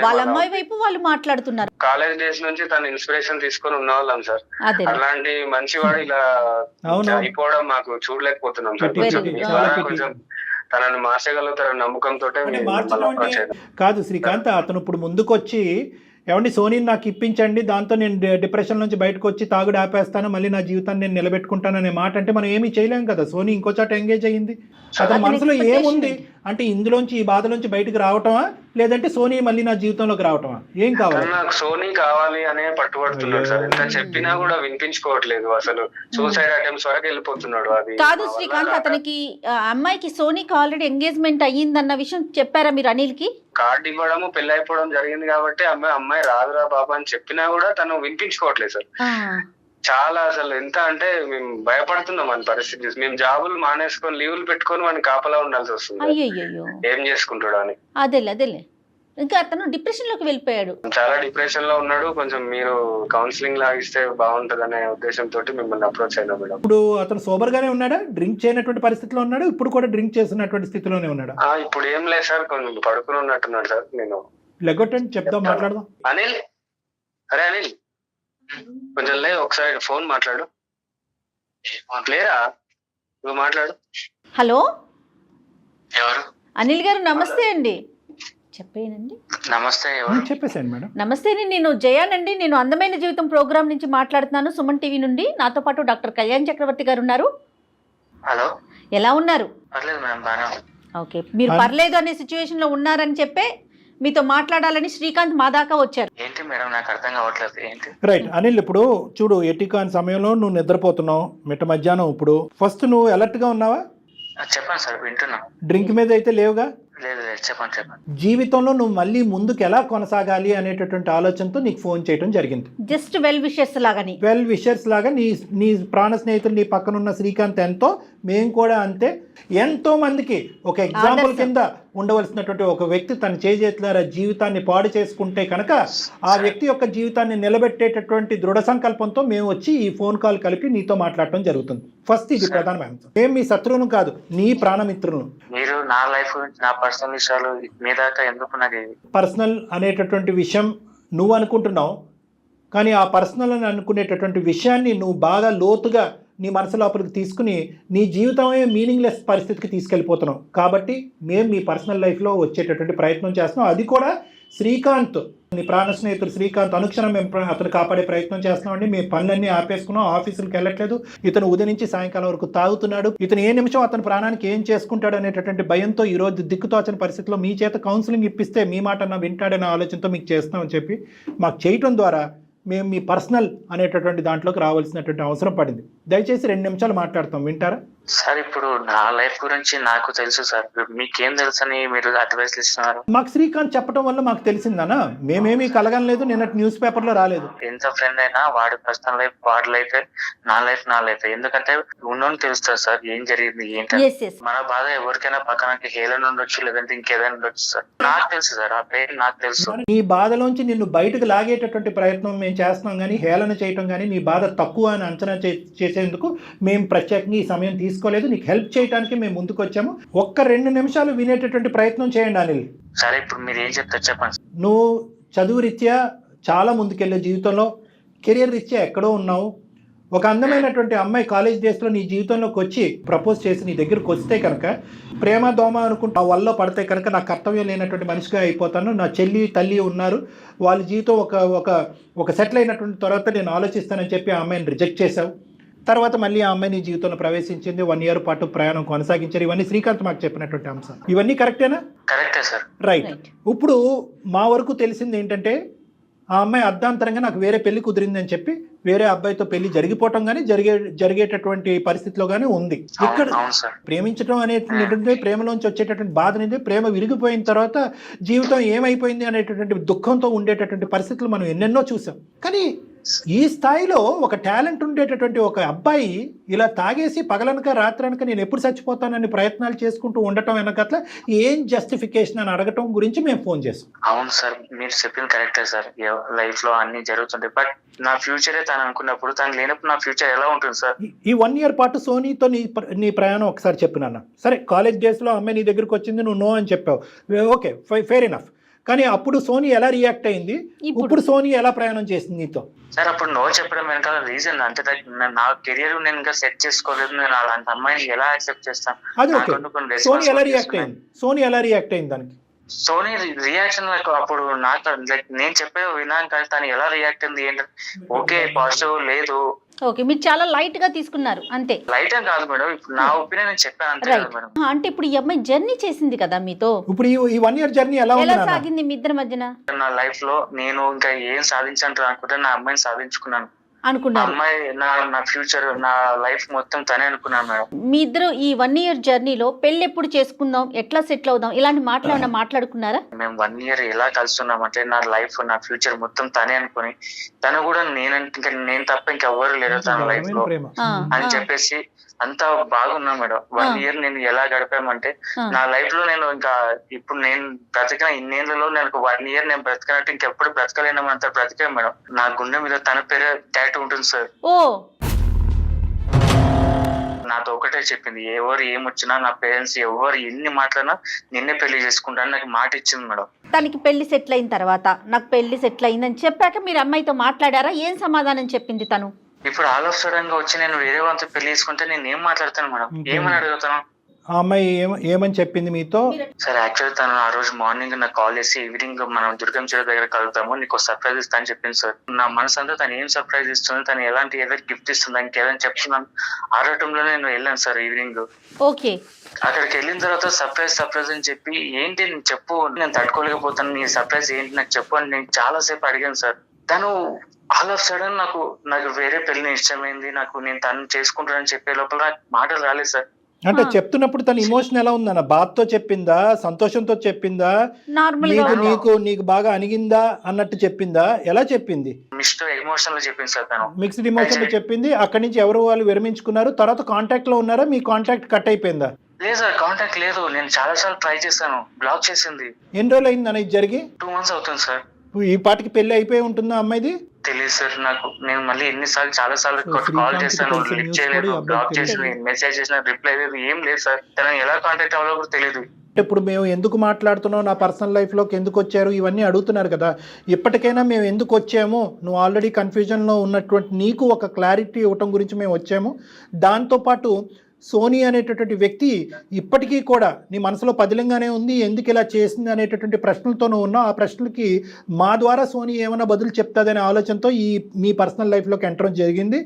Speaker 2: వాళ్ళ అమ్మాయి వైపు వాళ్ళు మాట్లాడుతున్నారు.
Speaker 1: కాలేజ్ డేస్ నుంచి తన ఇన్స్పిరేషన్ తీసుకొని ఉన్న వాళ్ళం సార్. అలాంటి మంచివాడు ఇలా అయిపోవడం మాకు చూడలేకపోతున్నాం సార్. కొంచెం తనని మార్చగలుగుతారని నమ్మకంతో
Speaker 3: కాదు శ్రీకాంత్, అతను ఇప్పుడు ముందుకొచ్చి ఏమండి సోనీని నాకు ఇప్పించండి, దాంతో నేను డిప్రెషన్ నుంచి బయటకు వచ్చి తాగుడు ఆపేస్తాను, మళ్ళీ నా జీవితాన్ని నేను నిలబెట్టుకుంటాను అనే మాట అంటే మనం ఏమీ చేయలేం కదా. సోనీ ఇంకో చోట ఎంగేజ్ అయ్యింది. అతని మనసులో ఏముంది అంటే ఇందులోంచి ఈ బాధలోంచి బయటకు రావటమా, లేదంటే సోనీ మళ్ళీ నా జీవితంలోకి రావటమా? ఏం కావాలి?
Speaker 1: నాకు సోనీ కావాలి అనే పట్టుబడుతున్నాడు సార్. ఎంత చెప్పినా కూడా వినిపించుకోవట్లేదు. అసలు సూసైడ్ అటెంప్ట్స్ వరకు వెళ్ళిపోతున్నాడు. అది
Speaker 2: కాదు శ్రీకాంత్, అతనికి అమ్మాయికి సోనీకి ఆల్రెడీ ఎంగేజ్మెంట్ అయ్యిందన్న విషయం చెప్పారా మీరు అనిల్ కి?
Speaker 1: కార్డు ఇవ్వడము, పెళ్లి అయిపోవడం జరిగింది కాబట్టి అమ్మాయి రాదురా బాబా అని చెప్పినా కూడా తను వినిపించుకోవట్లేదు సార్. చాలా అసలు ఎంత అంటే మేము భయపడుతున్నాం మన పరిస్థితి. మేము జాబులు మానేసుకొని లీవులు పెట్టుకొని వాడిని కాపలా ఉండాల్సి వస్తుంది. ఏం చేసుకుంటాడు అని.
Speaker 2: అదేలే ఇంకా అతను డిప్రెషన్ లోకి వెళ్ళిపోయాడు.
Speaker 1: చాలా డిప్రెషన్ లో ఉన్నాడు. కొంచెం మీరు కౌన్సిలింగ్ లాగిస్తే బాగుంటది అనే ఉద్దేశంతో మిమ్మల్ని అప్రోచ్ అయినా మేడం.
Speaker 3: ఇప్పుడు అతను సోబర్ గానే ఉన్నాడా? డ్రింక్ చేయనటువంటి పరిస్థితిలో ఉన్నాడు? ఇప్పుడు కూడా డ్రింక్ చేస్తున్నటువంటి స్థితిలోనే ఉన్నాడా?
Speaker 1: ఇప్పుడు ఏం లేదు సార్, కొంచెం పడుకుని ఉన్నట్టున్నాడు సార్. నేను
Speaker 3: లెగొట్టండి, చెప్దాం, మాట్లాడదాం.
Speaker 1: అనిల్, అరే అనిల్ కొంచెం లేదు, ఒకసారి ఫోన్ మాట్లాడు. లేరా నువ్వు మాట్లాడు.
Speaker 2: హలో
Speaker 4: ఎవరు?
Speaker 2: అనిల్ గారు నమస్తే అండి. చెప్పేనండి.
Speaker 4: నమస్తే.
Speaker 3: చెప్పేసాను మేడం.
Speaker 2: నమస్తే, నేను జయానండి. నేను అందమైన జీవితం ప్రోగ్రామ్ నుంచి మాట్లాడుతున్నాను, సుమన్ టీవీ నుండి. నాతో పాటు డాక్టర్ కళ్యాణ్ చక్రవర్తి గారు ఉన్నారు.
Speaker 4: హలో,
Speaker 2: ఎలా ఉన్నారు?
Speaker 4: పర్లేదు మేడం, బాగా.
Speaker 2: ఓకే, మీరు పర్లేదు అనే సిచ్యువేషన్ లో ఉన్నారని చెప్పే మీతో మాట్లాడాలని శ్రీకాంత్ మా దాకా వచ్చారు.
Speaker 4: ఏంటి మేడం, నాకు అర్థం కావట్లేదు. ఏంటి?
Speaker 3: రైట్ అనిల్, ఇప్పుడు చూడు, ఎటికాన్ సమయంలో నువ్వు నిద్రపోతున్నావు మిట్ట మధ్యాహ్నం. ఇప్పుడు ఫస్ట్ నువ్వు అలర్ట్ గా ఉన్నావా?
Speaker 4: చెప్పండి సార్, వింటున్నా.
Speaker 3: డ్రింక్ మీద అయితే లేవుగా?
Speaker 4: లేదు, చెప్పండి.
Speaker 3: జీవితంలో నువ్వు మళ్ళీ ముందుకు ఎలా కొనసాగాలి అనేటటువంటి ఆలోచనతో నీకు ఫోన్ చేయడం జరిగింది.
Speaker 2: జస్ట్ వెల్ విషర్స్ లాగాని.
Speaker 3: వెల్ విషర్స్ లాగా నీ ప్రాణ స్నేహితులు, నీ పక్కన ఉన్న శ్రీకాంత్ ఎంతో, మేము కూడా అంతే. ఎంతో మందికి ఒక ఎగ్జాంపుల్ కింద ఉండవలసినటువంటి ఒక వ్యక్తి తన చేతులారా జీవితాన్ని పాడు చేసుకుంటే కనుక ఆ వ్యక్తి యొక్క జీవితాన్ని నిలబెట్టేటటువంటి దృఢ సంకల్పంతో మేము వచ్చి ఈ ఫోన్ కాల్ కలిపి నీతో మాట్లాడటం జరుగుతుంది. ఫస్ట్ ఇది ప్రధానమైన అంశం. మేము మీ శత్రువును కాదు, నీ ప్రాణమిత్రులను.
Speaker 4: మీరు నా లైఫ్ గురించి, నా పర్సనల్ విషయాలు మీ దాకా ఎందుకు? నాకు
Speaker 3: పర్సనల్ అనేటటువంటి విషయం నువ్వు అనుకుంటున్నావు, కానీ ఆ పర్సనల్ అని అనుకునేటటువంటి విషయాన్ని నువ్వు బాగా లోతుగా నీ మనసు లోపలికి తీసుకుని నీ జీవితమే మీనింగ్లెస్ పరిస్థితికి తీసుకెళ్ళిపోతున్నావు. కాబట్టి మేము మీ పర్సనల్ లైఫ్లో వచ్చేటటువంటి ప్రయత్నం చేస్తున్నాం. అది కూడా శ్రీకాంత్, నీ ప్రాణ స్నేహితుడు శ్రీకాంత్ అనుక్షణం మేము అతను కాపాడే ప్రయత్నం చేస్తున్నామండి. మేము పనులన్నీ ఆపేసుకున్నాం, ఆఫీసులకు వెళ్ళట్లేదు. ఇతను ఉదయం నుంచి సాయంకాలం వరకు తాగుతున్నాడు. ఇతను ఏ నిమిషం అతని ప్రాణానికి ఏం చేసుకుంటాడు అనేటటువంటి భయంతో ఈరోజు దిక్కుతోచని పరిస్థితిలో మీ చేత కౌన్సిలింగ్ ఇప్పిస్తే మీ మాట అన్న వింటాడనే ఆలోచనతో మీకు చేస్తామని చెప్పి మాకు చేయటం ద్వారా మేము మీ పర్సనల్ అనేటటువంటి దాంట్లోకి రావాల్సినటువంటి అవసరం పడింది. దయచేసి 2 నిమిషాలు మాట్లాడతాం, వింటారా?
Speaker 4: సార్, ఇప్పుడు నా లైఫ్ గురించి నాకు తెలుసు సార్. మీకేం తెలుసు అని మీరు అడ్వైస్ ఇస్తున్నారు?
Speaker 3: మాకు శ్రీకాంత్ చెప్పడం వల్ల మాకు తెలిసిందనా, మేమేమీ కలగలేదు, నిన్న న్యూస్ పేపర్ లో రాలేదు.
Speaker 4: ఎంత ఫ్రెండ్ అయినా వాడి పర్సనల్ లైఫ్ వాడి లైఫ్, నా లైఫ్. ఎందుకంటే ఉన్నోని తెలుస్తుంది సార్ ఏం జరిగింది ఏంటి. మన బాధ ఎవరికైనా పక్కనకి హేళన ఉండొచ్చు, లేదంటే ఇంకేదైనా ఉండొచ్చు సార్. నాకు తెలుసు సార్, ఆ పేరు నాకు తెలుసు.
Speaker 3: నీ బాధలోంచి నిన్ను బయటకు లాగేటటువంటి ప్రయత్నం మేము చేస్తున్నాం, కానీ హేళన చేయటం కానీ నీ బాధ తక్కువ అని అంచనా చేసేందుకు మేము ప్రత్యేకంగా ఈ సమయం తీసుకోలేదు. నీకు హెల్ప్ చేయడానికి మేము ముందుకు వచ్చాము. 1-2 నిమిషాలు వినేటటువంటి ప్రయత్నం చేయండి అనిల్.
Speaker 4: సరే, ఇప్పుడు మీరు ఏం చెప్తారు చెప్పండి.
Speaker 3: నువ్వు చదువు రీత్యా చాలా ముందుకెళ్ళే జీవితంలో, కెరియర్ రీత్యా ఎక్కడో ఉన్నావు. ఒక అందమైనటువంటి అమ్మాయి కాలేజ్ డేస్లో నీ జీవితంలోకి వచ్చి ప్రపోజ్ చేసి నీ దగ్గరకు వస్తే కనుక ప్రేమ దోమ అనుకుంటా ఆ వల్ల పడితే కనుక నా కర్తవ్యం లేనటువంటి మనిషిగా అయిపోతాను, నా చెల్లి తల్లి ఉన్నారు, వాళ్ళ జీవితం ఒక సెటిల్ అయినటువంటి తర్వాత నేను ఆలోచిస్తానని చెప్పి ఆ అమ్మాయిని రిజెక్ట్ చేశావు. తర్వాత మళ్ళీ ఆ అమ్మాయి నీ జీవితంలో ప్రవేశించింది, 1 year పాటు ప్రయాణం కొనసాగించారు. ఇవన్నీ శ్రీకాంత్ మాకు చెప్పినటువంటి అంశం. ఇవన్నీ కరెక్టేనా?
Speaker 4: కరెక్టే సార్.
Speaker 3: రైట్. ఇప్పుడు మా వరకు తెలిసింది ఏంటంటే ఆ అమ్మాయి అర్ధాంతరంగా నాకు వేరే పెళ్లి కుదిరిందని చెప్పి వేరే అబ్బాయితో పెళ్లి జరిగిపోవటం కానీ జరిగేటటువంటి పరిస్థితిలో కానీ ఉంది. ఇక్కడ ప్రేమించడం అనేది ప్రేమలోంచి వచ్చేటటువంటి బాధ అనేది, ప్రేమ విరిగిపోయిన తర్వాత జీవితం ఏమైపోయింది అనేటటువంటి దుఃఖంతో ఉండేటటువంటి పరిస్థితులు మనం ఎన్నెన్నో చూసాం. కానీ ఈ స్థాయిలో ఒక టాలెంట్ ఉండేటటువంటి ఒక అబ్బాయి ఇలా తాగేసి పగలనక రాత్రనక నేను ఎప్పుడు చచ్చిపోతానని ప్రయత్నాలు చేసుకుంటూ ఉండటం వెనకట్ల ఏం జస్టిఫికేషన్ అని అడగటం గురించి మేము ఫోన్ చేసాం.
Speaker 4: అవును సార్, మీరు చెప్పింది కరెక్టే సార్. లైఫ్ లో అన్ని జరుగుతుంటాయి, బట్ నా ఫ్యూచరే తను అనుకున్నప్పుడు తను లేనప్పుడు నా ఫ్యూచర్ ఎలా ఉంటుంది సార్?
Speaker 3: ఈ 1 year పాటు సోనీతో నీ ప్రయాణం ఒకసారి చెప్పినాన్న. సరే, కాలేజ్ డేస్ లో అమ్మాయి నీ దగ్గరికి వచ్చింది, నువ్వు నో అని చెప్పావు, ఓకే ఫెయిర్ ఎనఫ్. కానీ అప్పుడు సోనీ ఎలా రియాక్ట్ అయింది, ఇప్పుడు సోనీ ఎలా ప్రయాణం చేసింది నీతో?
Speaker 4: సార్ అప్పుడు నో చెప్పడం వెనకాల రీజన్ అంటే నా కెరియర్ నేను ఇంకా సెట్ చేసుకోలేదు, నేను అలాంటి అమ్మాయిని ఎలా యాక్సెప్ట్ చేస్తాను?
Speaker 3: అది ఓకే. సోనీ ఎలా రియాక్ట్ అయింది? సోనీ ఎలా రియాక్ట్ అయింది దానికి?
Speaker 4: సోనీ రియాక్షన్ అప్పుడు నాకు లైక్ నేను చెప్పే విన్నాను, కానీ తను ఎలా రియాక్ట్ అయింది ఏంటంటే ఓకే పాజిటివ్ లేదు.
Speaker 2: ఓకే, మీరు చాలా లైట్ గా తీసుకున్నారు అంతే.
Speaker 4: లైట్ కాదు మేడం, ఇప్పుడు నా ఒపీనియన్ నేను చెప్పాను అంతే మేడం.
Speaker 2: అంటే ఇప్పుడు ఈ అమ్మాయి జర్నీ చేసింది కదా మీతో,
Speaker 3: ఇప్పుడు ఈ 1 year జర్నీ ఎలా
Speaker 2: సాగింది మీ ఇద్దరి మధ్యన?
Speaker 4: నా లైఫ్ లో నేను ఇంకా ఏం సాధించాను అనుకుంటే నా అమ్మాయిని సాధించుకున్నాను
Speaker 2: అనుకున్నారు.
Speaker 4: అమ్మాయి నా ఫ్యూచర్, నా లైఫ్ మొత్తం తనే అనుకున్నాను మేడం.
Speaker 2: మీ ఇద్దరు ఈ 1 year జర్నీలో పెళ్లి ఎప్పుడు చేసుకుందాం, ఎట్లా సెటిల్ అవుదాం, ఇలాంటి మాటలు మాట్లాడుకున్నారా?
Speaker 4: మేము 1 year ఎలా కలుస్తున్నాం అంటే నా లైఫ్, నా ఫ్యూచర్ మొత్తం తనే అనుకుని, తను కూడా ఇంకా నేను తప్ప ఇంకెవ్వరు లేరు తన లైఫ్ లో అని చెప్పేసి అంతా బాగున్నాం మేడం. 1 year నేను ఎలా గడిపామంటే నా లైఫ్ లో నేను ఇంకా ఇప్పుడు నేను బ్రతికిన ఇన్నేళ్లలో నేను 1 year నేను బ్రతకనట్టు ఇంకెప్పుడు బ్రతకలేనంత బ్రతికాను మేడం. నా గుండె మీద తన పేరు టాటూ ఉంటుంది సార్.
Speaker 2: ఓ,
Speaker 4: నాతో ఒకటే చెప్పింది, ఎవరు ఏమొచ్చినా నా పేరెంట్స్ ఎవరు ఎన్ని మాట్లాడినా నిన్నే పెళ్లి చేసుకుంటాను నాకు మాట ఇచ్చింది మేడం.
Speaker 2: తనకి పెళ్లి సెటిల్ అయిన తర్వాత నాకు పెళ్లి సెటిల్ అయిందని చెప్పాక మీరు అమ్మాయితో మాట్లాడారా? ఏం సమాధానం చెప్పింది తను?
Speaker 4: ఇప్పుడు ఆల్ ఆఫ్ సడన్ గా వచ్చి నేను వేరే వాళ్ళతో పెళ్లి చేసుకుంటే నేను ఏం మాట్లాడతాను మేడం, ఏమని అడుగుతాను?
Speaker 3: ఆ అమ్మాయి ఏమని చెప్పింది మీతో?
Speaker 4: సార్ యాక్చువల్లీ తను ఆ రోజు మార్నింగ్ నాకు కాల్ చేసి ఈవినింగ్ మనం దుర్గం చెరువు దగ్గర కలుగుతాము, నీకు సర్ప్రైజ్ ఇస్తా అని చెప్పింది సార్. నా మనసు అంతా తను ఏం సర్ప్రైజ్ ఇస్తుంది, తను ఎలాంటి ఏదైనా గిఫ్ట్ ఇస్తుంది, దానికి ఏదైనా చెప్తున్నాను ఆడటంలో నేను వెళ్ళాను సార్ ఈవినింగ్.
Speaker 2: ఓకే,
Speaker 4: అక్కడికి వెళ్ళిన తర్వాత సర్ప్రైజ్ అని చెప్పి ఏంటి నేను చెప్పు, నేను తట్టుకోలేకపోతాను, నీ సర్ప్రైజ్ ఏంటి నాకు చెప్పు అని నేను చాలా సేపు అడిగాను సార్. తను ఆల్ ఆఫ్ సడన్ నాకు వేరే పెళ్లి ఇష్టమైంది, నేను తను చేసుకుంటానని చెప్పే లోపల నాకు మాటలు రాలేదు సార్.
Speaker 3: అంటే చెప్తున్నప్పుడు తన ఇమోషన్ ఎలా ఉందన్న? బాధతో చెప్పిందా, సంతోషంతో చెప్పిందా, నీకు బాగా అనిగిందా అన్నట్టు చెప్పిందా, ఎలా చెప్పింది?
Speaker 4: మిక్స్డ్ ఎమోషన్ లో చెప్పింది సార్ తను.
Speaker 3: మిక్స్డ్ ఎమోషన్ లో చెప్పింది. అక్కడి నుంచి ఎవరు వాళ్ళు విరమించుకున్నారు, తర్వాత కాంటాక్ట్ లో ఉన్నారా? మీ కాంటాక్ట్ కట్ అయిపోయిందా?
Speaker 4: లేదు సార్, కాంటాక్ట్ లేదు. నేను చాలా సార్లు ట్రై చేశాను, బ్లాక్ చేసింది.
Speaker 3: ఎన్ని రోజులు అయింది అన్న ఇది జరిగి?
Speaker 4: 2 months అవుతుంది సార్.
Speaker 3: ఈ పాటికి పెళ్లి అయిపోయి ఉంటుందా అమ్మాయిది?
Speaker 4: తెలియదు సార్ నాకు. నేను మళ్ళీ ఎన్నిసార్లు చాలా సార్లు కాల్ చేశాను, లిఫ్ట్ చేయలేదు, బ్లాక్ చేసి మెసేజ్ చేసిన రిప్లై లేదు, ఏం లేదు సార్. తనని ఎలా కాంటాక్ట్ అవ్వాలో కూడా తెలియదు.
Speaker 3: ఇప్పుడు మేము ఎందుకు మాట్లాడుతున్నావు, నా పర్సనల్ లైఫ్లోకి ఎందుకు వచ్చారు, ఇవన్నీ అడుగుతున్నారు కదా. ఇప్పటికైనా మేము ఎందుకు వచ్చాము, నువ్వు ఆల్రెడీ కన్ఫ్యూజన్లో ఉన్నటువంటి నీకు ఒక క్లారిటీ ఇవ్వటం గురించి మేము వచ్చాము. దాంతోపాటు సోనీ అనేటటువంటి వ్యక్తి ఇప్పటికీ కూడా నీ మనసులో పదిలంగానే ఉంది, ఎందుకు ఇలా చేసింది అనేటటువంటి ప్రశ్నలతో నువ్వు ఉన్నావు. ఆ ప్రశ్నలకి మా ద్వారా సోనీ ఏమైనా బదులు చెప్తాదనే ఆలోచనతో మీ పర్సనల్ లైఫ్లోకి ఎంటర్ జరిగింది.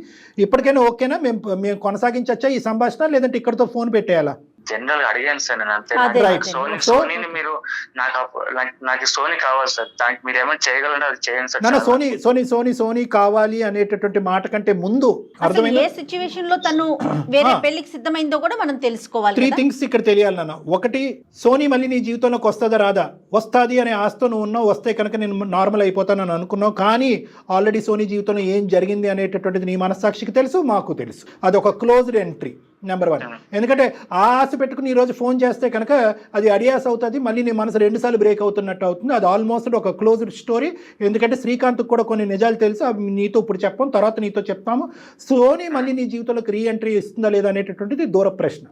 Speaker 3: ఇప్పటికైనా ఓకేనా? మేము కొనసాగించచ్చా ఈ సంభాషణ, లేదంటే ఇక్కడితో ఫోన్ పెట్టేయాలా?
Speaker 4: జనరల్ గా అడిగాను సార్ నేను అంతే. సోనీని మీరు నాకు సోనీ కావాలి సార్, దానికి మీరు ఏమైనా చేయగలంటే అది చేయండి సార్.
Speaker 3: సోనీ కావాలి అనేటటువంటి మాట కంటే ముందు
Speaker 2: ఏ సిచ్యువేషన్ లో తను వేరే పెళ్లికి సిద్ధమైందో కూడా మనం తెలుసుకోవాలి.
Speaker 3: 3 things ఇక్కడ తెలియాలి నాన్న. ఒకటి, సోనీ మళ్ళీ నీ జీవితంలోకి వస్తుందా రాదా? వస్తుంది అనే ఆశతో నువ్వు ఉన్నావు, వస్తే కనుక నేను నార్మల్ అయిపోతానని అనుకున్నావు. కానీ ఆల్రెడీ సోనీ జీవితంలో ఏం జరిగింది అనేటటువంటిది నీ మనస్సాక్షికి తెలుసు, మాకు తెలుసు. అదొక క్లోజ్డ్ ఎంట్రీ నెంబర్ 1. ఎందుకంటే ఆ ఆశ పెట్టుకుని ఈరోజు ఫోన్ చేస్తే కనుక అది అడియాస్ అవుతుంది, మళ్ళీ నీ మనసు 2 సార్లు బ్రేక్ అవుతున్నట్టు అవుతుంది. అది ఆల్మోస్ట్ ఒక క్లోజ్డ్ స్టోరీ. ఎందుకంటే శ్రీకాంత్కి కూడా కొన్ని నిజాలు తెలుసు, అవి నీతో ఇప్పుడు చెప్పాం, తర్వాత నీతో చెప్తాము. సోనీ మళ్ళీ నీ జీవితంలోకి రీఎంట్రీ ఇస్తుందా లేదా అనేటటువంటిది దూర ప్రశ్న.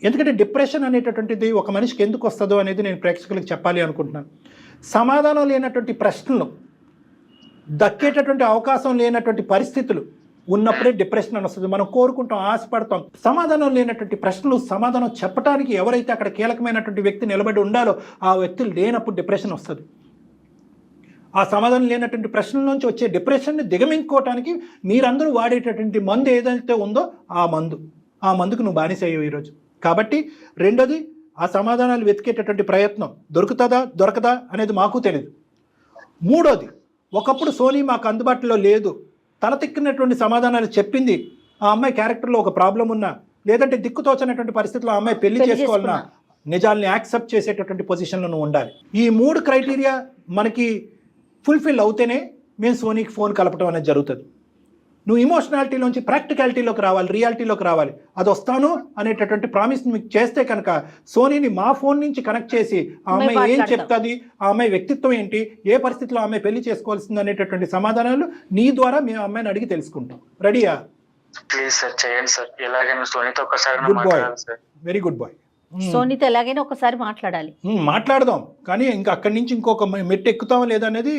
Speaker 3: ఎందుకంటే డిప్రెషన్ అనేటటువంటిది ఒక మనిషికి ఎందుకు వస్తుందో అనేది నేను ప్రేక్షకులకు చెప్పాలి అనుకుంటున్నాను. సమాధానం లేనటువంటి ప్రశ్నలు, దక్కేటటువంటి అవకాశం లేనటువంటి పరిస్థితులు ఉన్నప్పుడే డిప్రెషన్ అని వస్తుంది. మనం కోరుకుంటాం, ఆశపడతాం. సమాధానం లేనటువంటి ప్రశ్నలు సమాధానం చెప్పడానికి ఎవరైతే అక్కడ కీలకమైనటువంటి వ్యక్తి నిలబడి ఉండాలో ఆ వ్యక్తులు లేనప్పుడు డిప్రెషన్ వస్తుంది. ఆ సమాధానం లేనటువంటి ప్రశ్నల నుంచి వచ్చే డిప్రెషన్ని దిగమించుకోవటానికి మీరందరూ వాడేటటువంటి మందు ఏదైతే ఉందో ఆ మందుకు నువ్వు బానిస అయ్యావు ఈరోజు. కాబట్టి రెండోది, ఆ సమాధానాలు వెతికేటటువంటి ప్రయత్నం దొరకదా అనేది మాకు తెలియదు. మూడోది, ఒకప్పుడు సోనీ మాకు అందుబాటులో లేదు, తల తిక్కినటువంటి సమాధానాలు చెప్పింది, ఆ అమ్మాయి క్యారెక్టర్లో ఒక ప్రాబ్లం ఉన్నా, లేదంటే దిక్కుతోచనటువంటి పరిస్థితిలో ఆ అమ్మాయి పెళ్లి చేసుకోవాలన్నా నిజాల్ని యాక్సెప్ట్ చేసేటటువంటి పొజిషన్లో నువ్వు ఉండాలి. ఈ 3 క్రైటీరియా మనకి ఫుల్ఫిల్ అవుతేనే మేము సోనీకి ఫోన్ కలపడం అనేది జరుగుతుంది. నువ్వు ఇమోషనాలిటీలోంచి ప్రాక్టికాలిటీలోకి రావాలి, రియాలిటీలోకి రావాలి. అది వస్తాను అనేటటువంటి ప్రామిస్ మీకు చేస్తే కనుక సోనీని మా ఫోన్ నుంచి కనెక్ట్ చేసి ఆ అమ్మాయి ఏం చెప్తుంది, ఆ అమ్మాయి వ్యక్తిత్వం ఏంటి, ఏ పరిస్థితిలో ఆ అమ్మాయి పెళ్లి చేసుకోవాల్సింది అనేటటువంటి సమాధానాలు నీ ద్వారా మేము అమ్మాయిని అడిగి తెలుసుకుంటాం. రెడీయా?
Speaker 4: ప్లీజ్ సార్ చేయండి సార్. ఎలాగైనా సోనీతో ఒకసారి
Speaker 3: good boy, very good boy.
Speaker 2: సోనీతో ఎలాగైనా ఒకసారి
Speaker 3: మాట్లాడదాం, కానీ ఇంకా అక్కడి నుంచి ఇంకొక మెట్టు ఎక్కుతామా లేదా అనేది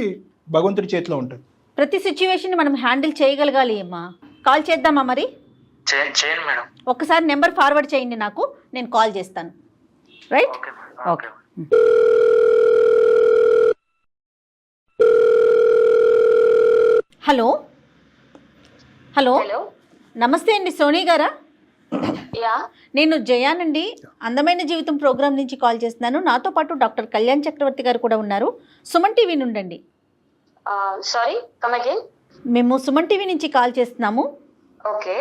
Speaker 3: భగవంతుడి చేతిలో ఉంటుంది.
Speaker 2: ప్రతి సిచ్యువేషన్ మనం హ్యాండిల్ చేయగలగాలి అమ్మా. కాల్ చేద్దామా మరి?
Speaker 4: చేయండి మేడం.
Speaker 2: ఒక్కసారి నెంబర్ ఫార్వర్డ్ చేయండి నాకు, నేను కాల్ చేస్తాను. రైట్? ఓకే. హలో హలో, నమస్తే అండి, సోనీ గారా? నేను జయానండి, అందమైన జీవితం ప్రోగ్రామ్ నుంచి కాల్ చేస్తున్నాను. నాతో పాటు డాక్టర్ కళ్యాణ్ చక్రవర్తి గారు కూడా ఉన్నారు. సుమన్ టీవీ నుండి.
Speaker 5: Sorry, come again.
Speaker 2: మేము సుమన్ టీవీ నుంచి కాల్ చేస్తున్నాము.
Speaker 5: ఓకే.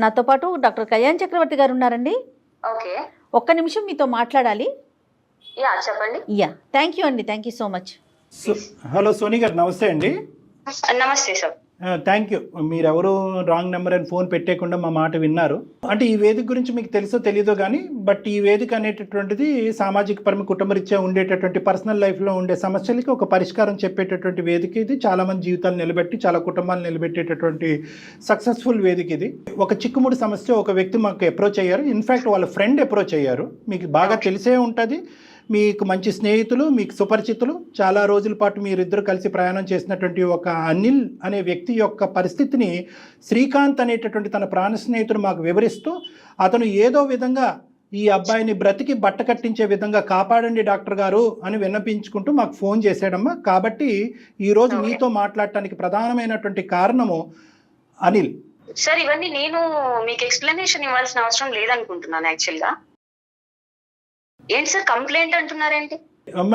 Speaker 2: నాతో పాటు డాక్టర్ కళ్యాణ్ చక్రవర్తి గారు ఉన్నారండి.
Speaker 5: ఓకే.
Speaker 2: ఒక్క నిమిషం మీతో మాట్లాడాలి.
Speaker 5: చెప్పండి.
Speaker 2: థ్యాంక్ యూ అండి, thank you so much.
Speaker 3: Hello Soni గారు, నమస్తే అండి.
Speaker 5: నమస్తే సార్.
Speaker 3: Thank you. మీరెవరు రాంగ్ నెంబర్ అని ఫోన్ పెట్టేయకుండా మా మాట విన్నారు. అంటే ఈ వేదిక గురించి మీకు తెలుసో తెలియదో కానీ, బట్ ఈ వేదిక అనేటటువంటిది సామాజిక పరమ కుటుంబరీత్యా ఉండేటటువంటి పర్సనల్ లైఫ్లో ఉండే సమస్యలకి ఒక పరిష్కారం చెప్పేటటువంటి వేదిక ఇది. చాలామంది జీవితాలు నిలబెట్టి చాలా కుటుంబాలు నిలబెట్టేటటువంటి సక్సెస్ఫుల్ వేదిక ఇది. ఒక చిక్కుముడి సమస్య ఒక వ్యక్తి మాకు అప్రోచ్ అయ్యారు. ఇన్ఫ్యాక్ట్ వాళ్ళ ఫ్రెండ్ అప్రోచ్ అయ్యారు. మీకు బాగా తెలిసే ఉంటుంది, మీకు మంచి స్నేహితులు, మీకు సుపరిచితులు, చాలా రోజుల పాటు మీరిద్దరు కలిసి ప్రయాణం చేసినటువంటి ఒక అనిల్ అనే వ్యక్తి యొక్క పరిస్థితిని శ్రీకాంత్ అనేటటువంటి తన ప్రాణ స్నేహితుడు మాకు వివరిస్తూ, అతను ఏదో విధంగా ఈ అబ్బాయిని బ్రతికి బట్ట కట్టించే విధంగా కాపాడండి డాక్టర్ గారు అని విన్నపించుకుంటూ మాకు ఫోన్ చేశాడమ్మా. కాబట్టి ఈరోజు మీతో మాట్లాడటానికి ప్రధానమైనటువంటి కారణము అనిల్.
Speaker 5: సార్, ఇవన్నీ నేను మీకు ఎక్స్ప్లెనేషన్ ఇవ్వాల్సిన అవసరం లేదనుకుంటున్నాను యాక్చువల్గా. ఏంటి సార్ కంప్లైంట్ అంటున్నారేంటి?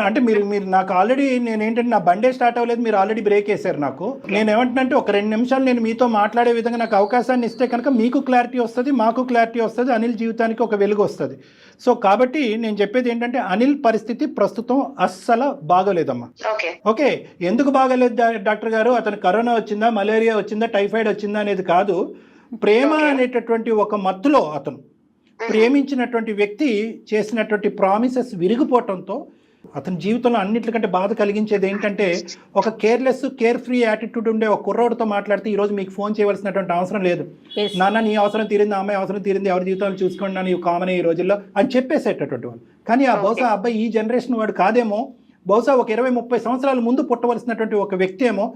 Speaker 3: అంటే మీరు నాకు ఆల్రెడీ నేనేంటంటే నా బండే స్టార్ట్ అవ్వలేదు, మీరు ఆల్రెడీ బ్రేక్ వేశారు నాకు. నేను ఏమంటున్నానంటే ఒక 2 నిమిషాలు నేను మీతో మాట్లాడే విధంగా నాకు అవకాశాన్ని ఇస్తే కనుక మీకు క్లారిటీ వస్తుంది, మాకు క్లారిటీ వస్తుంది, అనిల్ జీవితానికి ఒక వెలుగు వస్తుంది. సో కాబట్టి నేను చెప్పేది ఏంటంటే అనిల్ పరిస్థితి ప్రస్తుతం అస్సలు బాగోలేదమ్మా. ఓకే, ఎందుకు బాగోలేదు డాక్టర్ గారు? అతను కరోనా వచ్చిందా, మలేరియా వచ్చిందా, టైఫాయిడ్ వచ్చిందా అనేది కాదు. ప్రేమ అనేటటువంటి ఒక మత్తులో అతను ప్రేమించినటువంటి వ్యక్తి చేసినటువంటి ప్రామిసెస్ విరిగిపోవటంతో అతని జీవితంలో అన్నింటికంటే బాధ కలిగించేది ఏంటంటే, ఒక కేర్ ఫ్రీ యాటిట్యూడ్ ఉండే ఒక కుర్రోడితో మాట్లాడితే ఈరోజు మీకు ఫోన్ చేయవలసినటువంటి అవసరం లేదు. నాన్న నీ అవసరం తీరింది, అమ్మాయి అవసరం తీరింది, ఎవరి జీవితాలు చూసుకోండి నా నీవు కామన్ ఈ రోజుల్లో అని చెప్పేసేటటువంటి వాళ్ళు. కానీ ఆ బహుశా అబ్బాయి ఈ జనరేషన్ వాడు కాదేమో, బహుశా ఒక 20-30 సంవత్సరాల ముందు పుట్టవలసినటువంటి ఒక వ్యక్తి ఏమో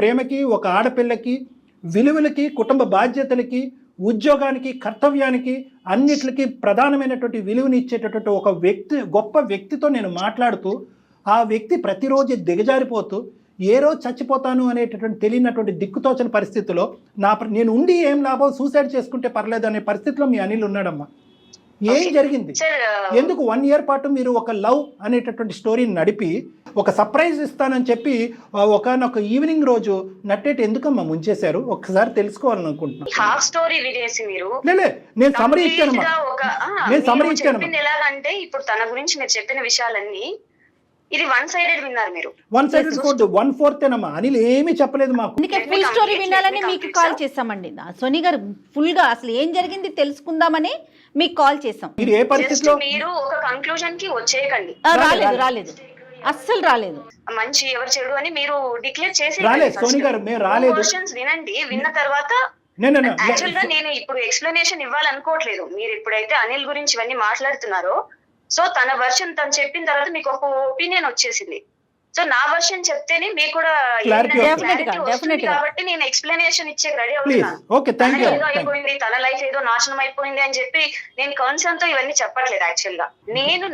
Speaker 3: ప్రేమకి, ఒక ఆడపిల్లకి, విలువలకి, కుటుంబ బాధ్యతలకి, ఉద్యోగానికి, కర్తవ్యానికి, అన్నిటికీ ప్రధానమైనటువంటి విలువని ఇచ్చేటటువంటి ఒక వ్యక్తి, గొప్ప వ్యక్తితో నేను మాట్లాడుతూ ఆ వ్యక్తి ప్రతిరోజు దిగజారిపోతూ ఏ రోజు చచ్చిపోతాను అనేటటువంటి తెలియనటువంటి దిక్కుతోచని పరిస్థితిలో నేను ఉండి ఏం లాభం, సూసైడ్ చేసుకుంటే పర్లేదు అనే పరిస్థితిలో మీ అనిల్ ఉన్నాడమ్మా. ఏం జరిగింది? ఎందుకు 1 year పాటు మీరు ఒక లవ్ అనేటటువంటి స్టోరీని నడిపి ఒక సర్ప్రైజ్ ఇస్తానని చెప్పి ఒకనొక ఈవినింగ్ రోజు నట్టేటి ఎందుకమ్మా ముంచేశారు? ఒకసారి తెలుసుకోవాలని అనుకుంటున్నాను.
Speaker 5: హాఫ్ స్టోరీ వినేసి మీరు
Speaker 3: నేను సమరీ ఇచ్చాను.
Speaker 5: ఎలాగంటే ఇప్పుడు తన గురించి మీరు చెప్పిన విషయాలన్నీ ఇది వన్ సైడెడ్ విన్నారు మీరు.
Speaker 3: One sided 1/4 ఏనమ్మా. అనిల్ ఏమీ చెప్పలేదు మాకు.
Speaker 2: ఫుల్ స్టోరీ వినాలని మీకు కాల్ చేసామండి. సోనీ గారు ఫుల్ గా అసలు ఏం జరిగింది తెలుసుకుందామని మీకు కాల్ చేసాం.
Speaker 3: మీరు ఏ పరిస్థితిలో
Speaker 5: మీరు ఒక కంక్లూజన్ కి వచ్చేయకండి.
Speaker 2: రాలేదు అస్సలు రాలేదు.
Speaker 5: మంచి ఎవరు చెడు అని మీరు డిక్లేర్ చేసి
Speaker 3: సోనీ గారు మేము రాలేదు.
Speaker 5: క్వశ్చన్స్ వినండి, విన్న తర్వాత యాక్చువల్ గా నేను ఇప్పుడు ఎక్స్ప్లెనేషన్ ఇవ్వాలనుకోవట్లేదు. మీరు ఇప్పుడైతే అనిల్ గురించి ఇవన్నీ మాట్లాడుతున్నారో, సో తన వర్షన్ తను చెప్పిన తర్వాత మీకు ఒక ఒపీనియన్ వచ్చేసింది. సో నా వర్షన్ చెప్తేనే మీకు కూడా కాబట్టి నేను ఎక్స్ప్లెనేషన్ ఇచ్చే రెడీ అవుతున్నాను. ఏదో అయిపోయింది, తన లైఫ్ ఏదో నాశనం అయిపోయింది అని చెప్పి నేను కన్సర్న్ తో ఇవన్నీ చెప్పట్లేదు. యాక్చువల్ గా నేను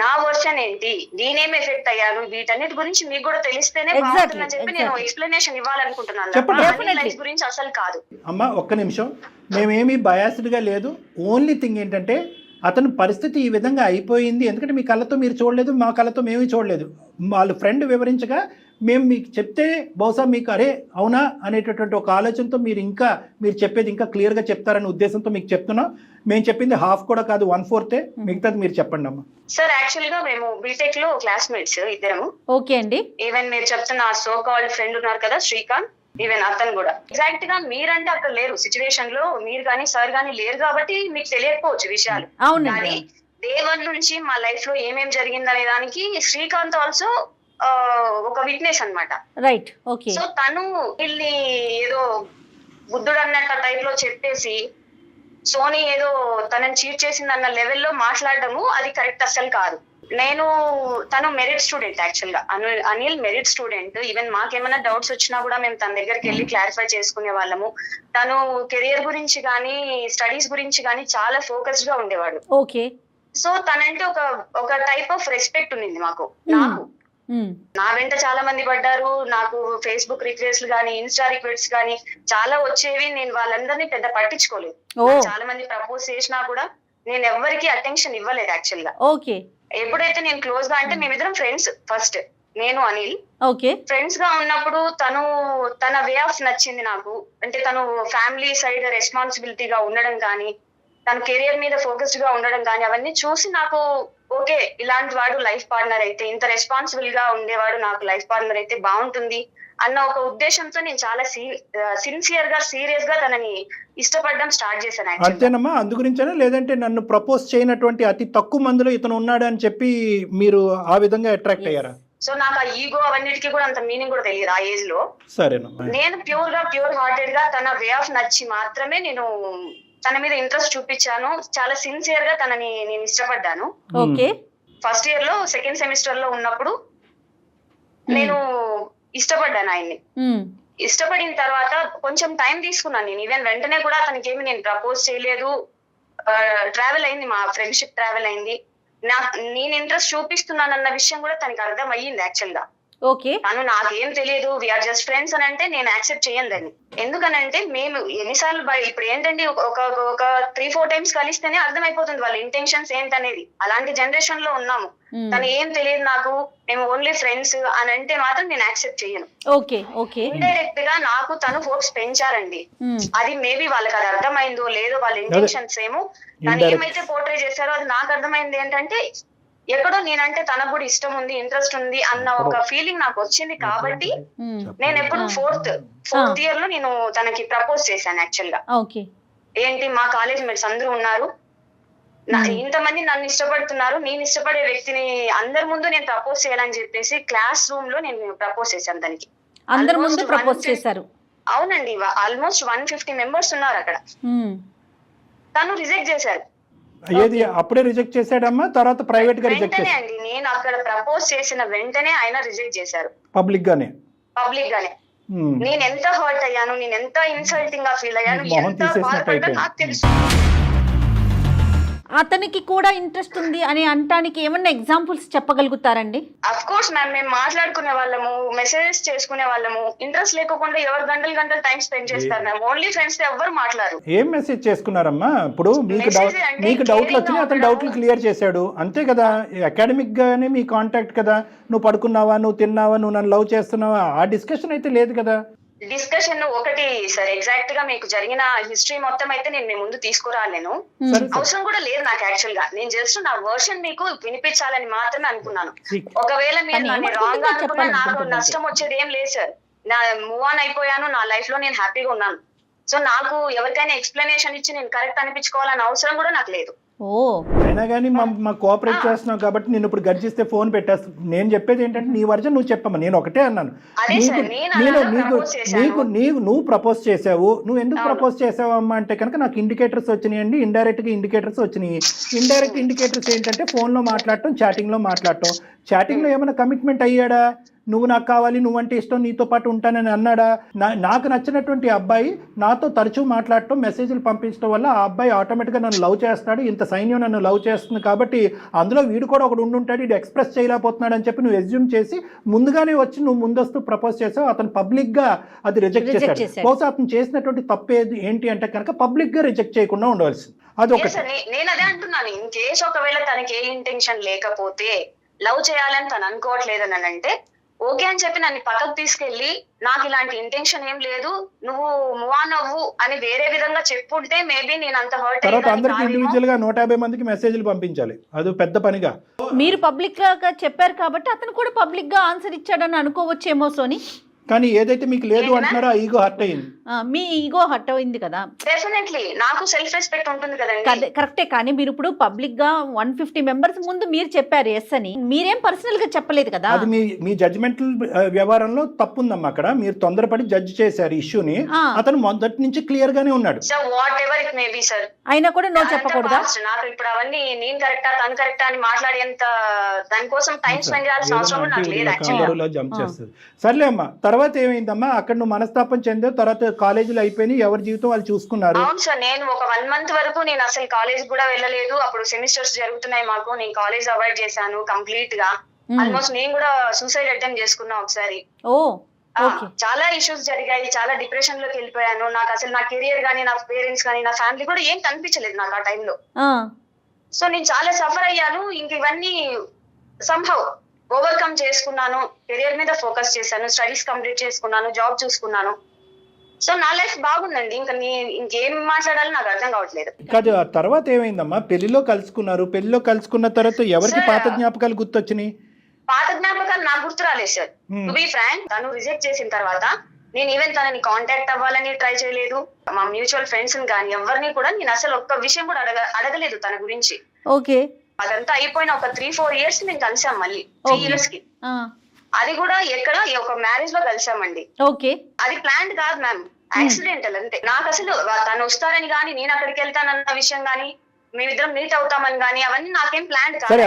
Speaker 5: నా వర్షన్ రియాక్షన్ ఏంటి, నేనేం ఎఫెక్ట్ అయ్యాను, వీటన్నిటి గురించి మీకు కూడా తెలిస్తేనే
Speaker 2: Exactly,
Speaker 5: బాగుంటుందని చెప్పి నేను
Speaker 2: exactly.
Speaker 5: ఎక్స్ప్లెనేషన్ ఇవ్వాలనుకుంటున్నాను.
Speaker 3: చెప్పండి.
Speaker 5: నా
Speaker 2: Definitely.
Speaker 5: లైఫ్ గురించి అసలు కాదు.
Speaker 3: అమ్మ ఒక్క నిమిషం, మేమేమీ బయాస్డ్గా లేదు. ఓన్లీ థింగ్ ఏంటంటే అతని పరిస్థితి ఈ విధంగా అయిపోయింది, ఎందుకంటే మీ కళ్ళతో మీరు చూడలేదు, మా కళ్ళతో మేమీ చూడలేదు. వాళ్ళు ఫ్రెండ్ వివరించగా మేము మీకు చెప్తే బహుశా మీకు అరే అవునా అనేటటువంటి ఒక ఆలోచనతో మీరు చెప్పేది ఇంకా క్లియర్గా చెప్తారనే ఉద్దేశంతో మీకు చెప్తున్నాం. మేము చెప్పింది హాఫ్ కూడా కాదు, 1/4 మిగతాది మీరు చెప్పండి అమ్మా.
Speaker 5: సార్ యాక్చువల్ గా మేము బీటెక్ లో క్లాస్మేట్స్ ఇద్దరము.
Speaker 2: ఓకే అండి.
Speaker 5: ఈవెన్ మీరు చెప్తున్న సో కాల్డ్ ఫ్రెండ్ ఉన్నారు కదా శ్రీకాంత్, ఈవెన్ అతను కూడా ఎగ్జాక్ట్ గా మీరంటే అక్కడ లేరు సిచ్యువేషన్ లో, మీరు కానీ సార్ కానీ లేరు కాబట్టి మీకు తెలియకపోవచ్చు విషయాలు.
Speaker 2: అవునండి.
Speaker 5: కానీ డే 1 నుంచి మా లైఫ్ లో ఏమేం జరిగిందనే దానికి శ్రీకాంత్ ఆల్సో ఒక విట్నెస్ అన్నమాట.
Speaker 2: రైట్. ఓకే.
Speaker 5: సో తను వీళ్ళని ఏదో బుద్ధుడు అన్నట్టు టైప్ లో చెప్పేసి సోనీ ఏదో తనని చీట్ చేసింది అన్న లెవెల్లో మాట్లాడడము అది కరెక్ట్ అస్సలు కాదు. తను మెరిట్ స్టూడెంట్ యాక్చువల్ గా, అనిల్ మెరిట్ స్టూడెంట్. ఈవెన్ మాకేమైనా డౌట్స్ వచ్చినా కూడా మేము తన దగ్గరికి వెళ్ళి క్లారిఫై చేసుకునే వాళ్ళము. తను కెరియర్ గురించి కానీ స్టడీస్ గురించి కానీ చాలా ఫోకస్డ్ గా ఉండేవాడు.
Speaker 2: ఓకే.
Speaker 5: సో తనంటే ఒక టైప్ ఆఫ్ రెస్పెక్ట్ ఉంది మాకు. నాకు నా వెంట చాలా మంది పడ్డారు. నాకు ఫేస్బుక్ రిక్వెస్ట్లు గానీ ఇన్స్టా రిక్వెస్ట్ గానీ చాలా వచ్చేవి. నేను వాళ్ళందరినీ పెద్ద పట్టించుకోలేదు. చాలా మంది ప్రపోజ్ చేసినా కూడా నేను ఎవరికి అటెన్షన్ ఇవ్వలేదు యాక్చువల్ గా.
Speaker 2: ఓకే.
Speaker 5: ఎప్పుడైతే నేను క్లోజ్ గా, అంటే మేమిద్దరం ఫ్రెండ్స్ ఫస్ట్, నేను అనిల్
Speaker 2: ఓకే
Speaker 5: ఫ్రెండ్స్ గా ఉన్నప్పుడు తన వే ఆఫ్ నచ్చింది నాకు. అంటే తను ఫ్యామిలీ సైడ్ రెస్పాన్సిబిలిటీగా ఉండడం కానీ, తన కెరియర్ మీద ఫోకస్డ్ గా ఉండడం కానీ అవన్నీ చూసి నాకు ఓకే ఇలాంటి వాడు లైఫ్ పార్ట్నర్ అయితే, ఇంత రెస్పాన్సిబుల్ గా ఉండేవాడు నాకు లైఫ్ పార్ట్నర్ అయితే బాగుంటుంది అన్న ఒక ఉద్దేశంతో నేను చాలా సిన్సియర్ గా సీరియస్ గా తనని ఇష్టపడడం స్టార్ట్ చేశాను.
Speaker 3: అంతేనమ్మా? అందు గురించేనా, లేదంటే నన్ను ప్రపోజ్ చేయనటువంటి అతి తక్కువ మందిలో ఇతను ఉన్నాడు అని చెప్పి మీరు ఆ విధంగా అట్రాక్ట్ అయ్యారా?
Speaker 5: సో నాకు ఆ ఈగో అవన్నిటికీ కూడా అంత మీనింగ్ కూడా తెలియదు ఆ ఏజ్ లో.
Speaker 3: సరేనమ్మా.
Speaker 5: నేను ప్యూర్ హార్టెడ్ గా తన వే ఆఫ్ నచ్చి మాత్రమే నేను తన మీద ఇంట్రెస్ట్ చూపించాను. చాలా సిన్సియర్ గా తనని నేను ఇష్టపడ్డాను.
Speaker 2: ఓకే.
Speaker 5: ఫస్ట్ ఇయర్ లో సెకండ్ సెమిస్టర్ లో ఉన్నప్పుడు నేను ఇష్టపడ్డాను ఆయన్ని. ఇష్టపడిన తర్వాత కొంచెం టైం తీసుకున్నాను నేను. ఈవెన్ వెంటనే కూడా తనకి ఏమి నేను ప్రపోజ్ చేయలేదు. ట్రావెల్ అయింది, మా ఫ్రెండ్షిప్ ట్రావెల్ అయింది. నేను ఇంట్రెస్ట్ చూపిస్తున్నానన్న విషయం కూడా తనకి అర్థం అయ్యింది యాక్చువల్ గా.
Speaker 2: ఓకే.
Speaker 5: తను నాకేం తెలియదు, వీఆర్ జస్ట్ ఫ్రెండ్స్ అని అంటే నేను యాక్సెప్ట్ చేయను దాన్ని. ఎందుకనంటే మేము ఎన్నిసార్లు ఇప్పుడు ఏంటంటే ఒక 3-4 టైమ్స్ కలిస్తేనే అర్థమైపోతుంది వాళ్ళ ఇంటెన్షన్స్ ఏంటనేది. అలాంటి జనరేషన్ లో ఉన్నాము. తను ఏం తెలియదు నాకు, మేము ఓన్లీ ఫ్రెండ్స్ అని అంటే మాత్రం నేను యాక్సెప్ట్ చేయను.
Speaker 2: ఓకే. ఓకే.
Speaker 5: ఇండైరెక్ట్ గా నాకు తను హోప్స్ పెంచారండి. అది మేబీ వాళ్ళకి అది అర్థమైందో లేదో, వాళ్ళ ఇంటెన్షన్స్ ఏమో తను ఏమైతే పోర్ట్రే చేశారో అది నాకు అర్థమైంది. ఏంటంటే ఎక్కడో నేనంటే తనకు కూడా ఇష్టం ఉంది, ఇంట్రెస్ట్ ఉంది అన్న ఒక ఫీలింగ్ నాకు వచ్చింది. కాబట్టి నేను ఎప్పుడు ఫోర్త్ ఇయర్ లో నేను తనకి ప్రపోజ్ చేశాను యాక్చువల్ గా. ఏంటి, మా కాలేజ్ మేట్స్ అందరూ ఉన్నారు, ఇంతమంది నన్ను ఇష్టపడుతున్నారు, నేను ఇష్టపడే వ్యక్తిని అందరి ముందు నేను ప్రపోజ్ చేయాలని చెప్పేసి క్లాస్ రూమ్ లో నేను ప్రపోజ్ చేశాను తనకి.
Speaker 2: అందరి ముందు ప్రపోజ్ చేశారు?
Speaker 5: అవునండి. ఆల్మోస్ట్ 150 మెంబర్స్ ఉన్నారు అక్కడ. తను రిజెక్ట్ చేశారు.
Speaker 3: ఏది అప్పుడే రిజెక్ట్ చేశాడమ్మా? తర్వాత ప్రైవేట్ గా రిజెక్ట్ చేశారు?
Speaker 5: అండి, నేను అక్కడ ప్రపోజ్ చేసిన వెంటనే ఆయన రిజెక్ట్ చేశారు
Speaker 3: పబ్లిక్ గానే.
Speaker 5: నేను ఎంత హర్ట్ అయ్యాను, నేను ఎంత ఇన్సల్టింగ్ గా ఫీల్ అయ్యాను, ఎంత బాధపడ్డా నాకు తెలుసు.
Speaker 2: అతనికి కూడా ఇంట్రెస్ట్ ఉంది అని అంటానికి ఏమన్నా ఎగ్జాంపుల్స్ చెప్పగలుగుతారండి?
Speaker 5: అఫ్ కోర్స్ మ్యామ్, మేము మాట్లాడుకునే వాళ్ళము, మెసేజెస్ చేసుకునే వాళ్ళము. ఇంట్రెస్ట్ లేకుండా ఎవరు గంటలు టైం స్పెండ్ చేస్తారు మ్యామ్. ఓన్లీ ఫ్రెండ్స్ తో ఎవరు మాట్లాడరు.
Speaker 3: ఏం మెసేజ్ చేసుకున్నారమ్మా? ఇప్పుడు మీకు డౌట్లు వచ్చినాయి, అతను డౌట్లు క్లియర్ చేశాడు అంతే కదా. అకాడమిక్ గానే మీ కాంటాక్ట్ కదా. నువ్వు పడుకున్నావా, నువ్వు తిన్నావా, నువ్వు నన్ను లవ్ చేస్తున్నావా, ఆ డిస్కషన్ అయితే లేదు కదా.
Speaker 5: డిస్కషన్ ఒకటి సార్, ఎగ్జాక్ట్ గా మీకు జరిగిన హిస్టరీ మొత్తం అయితే నేను మీ ముందు తీసుకురాలేను, అవసరం కూడా లేదు నాకు. యాక్చువల్ గా నేను జస్ట్ నా వర్షన్ మీకు వినిపించాలని మాత్రమే అనుకున్నాను. ఒకవేళ మీరు నన్ను రాంగ్ గా అనుకున్నా నాకు నష్టం వచ్చేది ఏం లేదు సార్. నా మూవ్ ఆన్ అయిపోయాను, నా లైఫ్ లో నేను హ్యాపీగా ఉన్నాను. సో నాకు ఎవరికైనా ఎక్స్ప్లెనేషన్ ఇచ్చి నేను కరెక్ట్ అనిపించుకోవాలని అవసరం కూడా నాకు లేదు.
Speaker 3: అయినా కానీ మా కోఆపరేట్ చేస్తున్నావు కాబట్టి నేను ఇప్పుడు గర్జిస్తే ఫోన్ పెట్టేస్తా. నేను చెప్పేది ఏంటంటే నీ వర్జన్ నువ్వు చెప్పమ్మా. నేను ఒకటే అన్నాను, నువ్వు ప్రపోజ్ చేసావు, నువ్వు ఎందుకు ప్రపోజ్ చేసావు అమ్మా అంటే కనుక నాకు ఇండికేటర్స్ వచ్చినాయండి, ఇండైరెక్ట్ గా ఇండికేటర్స్ వచ్చినాయి. ఇండైరెక్ట్ ఇండికేటర్స్ ఏంటంటే ఫోన్ లో మాట్లాడటం, చాటింగ్ లో మాట్లాడటం. చాటింగ్ లో ఏమైనా కమిట్మెంట్ అయ్యాడా? నువ్వు నాకు కావాలి, నువ్వంటే ఇష్టం, నీతో పాటు ఉంటానని అన్నాడా? నాకు నచ్చినటువంటి అబ్బాయి నాతో తరచూ మాట్లాడటం, మెసేజ్లు పంపించడం వల్ల ఆ అబ్బాయి ఆటోమేటిక్గా నన్ను లవ్ చేస్తాడు, ఇంత సైన్యం నన్ను లవ్ చేస్తుంది కాబట్టి అందులో వీడు కూడా ఒకడు ఉండుంటాడు, ఇది ఎక్స్ప్రెస్ చేయలేకపోతున్నాడు అని చెప్పి నువ్వు ఎస్యూమ్ చేసి ముందుగానే వచ్చి నువ్వు ముందస్తు ప్రపోజ్ చేసావు. అతను పబ్లిక్గా అది రిజెక్ట్ చేశాడు. బహుశా అతను చేసినటువంటి తప్పేది ఏంటి అంటే కనుక పబ్లిక్గా రిజెక్ట్ చేయకుండా ఉండవలసింది.
Speaker 5: నేను అదే అంటున్నాను, ఇన్ కేసు ఒకవేళ తనకి ఏ ఇంటెన్షన్ లేకపోతే లవ్ చేయాలని తను అనుకోవట్లేదని అంటే ఓకే అని చెప్పి నన్ను పక్కకు తీసుకెళ్లి నాకు ఇలాంటి ఇంటెన్షన్ ఏం లేదు, నువ్వు మూవ్ ఆన్ అవ్వు అని వేరే విధంగా చెప్పుంటే మేబీ నేను అంత హర్ట్
Speaker 3: తర్వాత అందరికి ఇండివిజువల్ గా 150 మందికి మెసేజ్లు పంపించాలి, అది పెద్ద పనిగా.
Speaker 2: మీరు పబ్లిక్ గా చెప్పారు కాబట్టి అతను కూడా పబ్లిక్ గా ఆన్సర్ ఇచ్చాడని అనుకోవచ్చేమో సోని.
Speaker 3: కానీ ఏదైతే మీకు లేదు అంటున్నారో ఆ ఈగో హర్ట్ అయింది.
Speaker 2: మీ ఈగో హర్ట్ అయింది కదా.
Speaker 5: డెఫినెట్లీ నాకు సెల్ఫ్ రెస్పెక్ట్ ఉంటుంది కదండి.
Speaker 2: కరెక్టే, కానీ మీరు ఇప్పుడు పబ్లిక్ గా 150 మెంబర్స్ ముందు మీరు చెప్పారు ఎస్ అని, మీరేం పర్సనల్ గా చెప్పలేదు కదా.
Speaker 3: అది మీ జడ్జిమెంటల్ వ్యవహారంలో తప్పు ఉందమ్మా. అక్కడ మీరు తొందరపడి జడ్జ్ చేశారు ఇష్యూని. అతను మొదటి నుంచి క్లియర్ గానే ఉన్నాడు.
Speaker 5: What ever it may be sir,
Speaker 2: అయినా కూడా నో చెప్పకూడదా?
Speaker 5: నాకు ఇప్పుడు అవన్నీ నేను కరెక్టా తను కరెక్టా అని మాట్లాడేంత దానికోసం టైం స్పెండ్ చేయాల్సిన అవసరం నాకు లేదు యాక్చువల్లీ.
Speaker 3: జంప్ చేస్తుంది. సర్లే అమ్మా, తర్వాత ఏమైందమ్మా? అక్కడ నువ్వు మనస్తాపం చెందావు, తర్వాత కాలేజీలో అయిపోయినాయి, ఎవరి జీవితం వాళ్ళు చూసుకున్నారు.
Speaker 5: అవును సార్, నేను ఒక 1 month వరకు నేను అసలు కాలేజ్ కూడా వెళ్ళలేదు. అప్పుడు సెమిస్టర్స్ జరుగుతున్నాయి మాకు, నేను కాలేజ్ అవాయిడ్ చేశాను కంప్లీట్ గా. ఆల్మోస్ట్ నేను కూడా సూసైడ్ అటెంప్ట్ చేసుకున్నా ఒకసారి. చాలా ఇష్యూస్ జరిగాయి, చాలా డిప్రెషన్ లోకి వెళ్ళిపోయాను. నాకు అసలు నా కెరియర్ గానీ, నా పేరెంట్స్ గానీ, నా ఫ్యామిలీ కూడా ఏం కనిపించలేదు నాకు ఆ టైంలో. సో నేను చాలా సఫర్ అయ్యాను. ఇంక ఇవన్నీ సంహౌ ఓవర్కమ్ చేసుకున్నాను, కెరియర్ మీద ఫోకస్ చేశాను, స్టడీస్ కంప్లీట్ చేసుకున్నాను, జాబ్ చూసుకున్నాను. సో నా లైఫ్ బాగుందండి. ఇంకా ఇంకేం మాట్లాడాలో నాకు అర్థం కావట్లేదు.
Speaker 3: కాదు, ఆ తర్వాత ఏమైందమ్మా? పెళ్లిలో కలుసుకున్నారు. పెళ్లిలో కలుసుకున్న తర్వాత ఎవరికి పాత జ్ఞాపకాలు గుర్తొచ్చినాయి?
Speaker 5: పాత జ్ఞాపకాలు నాకు గుర్తు రాలేదు సార్. టు బి ఫ్రాంక్, తను రిజెక్ట్ చేసిన తర్వాత నేను ఈవెన్ తనని కాంటాక్ట్ అవ్వాలని ట్రై చేయలేదు. మా మ్యూచువల్ ఫ్రెండ్స్ కానీ ఎవరిని కూడా నేను అసలు ఒక్క విషయం కూడా అడగలేదు తన గురించి.
Speaker 2: ఓకే,
Speaker 5: అదంతా అయిపోయిన ఒక 3-4 years మేము కలిసాం మళ్ళీ. 3 years కి అది కూడా ఎక్కడ ఒక మ్యారేజ్ లో కలిసామండి.
Speaker 2: ఓకే, అది
Speaker 5: ప్లాన్డ్ కాదు మ్యామ్, యాక్సిడెంటల్ అంతే. నాకు అసలు తను వస్తారని గానీ, నేను అక్కడికి వెళ్తానన్న విషయం గానీ, మేమిద్దరం మీట్ అవుతామని గానీ అవన్నీ నాకేం ప్లాన్ కాదు.
Speaker 3: సరే,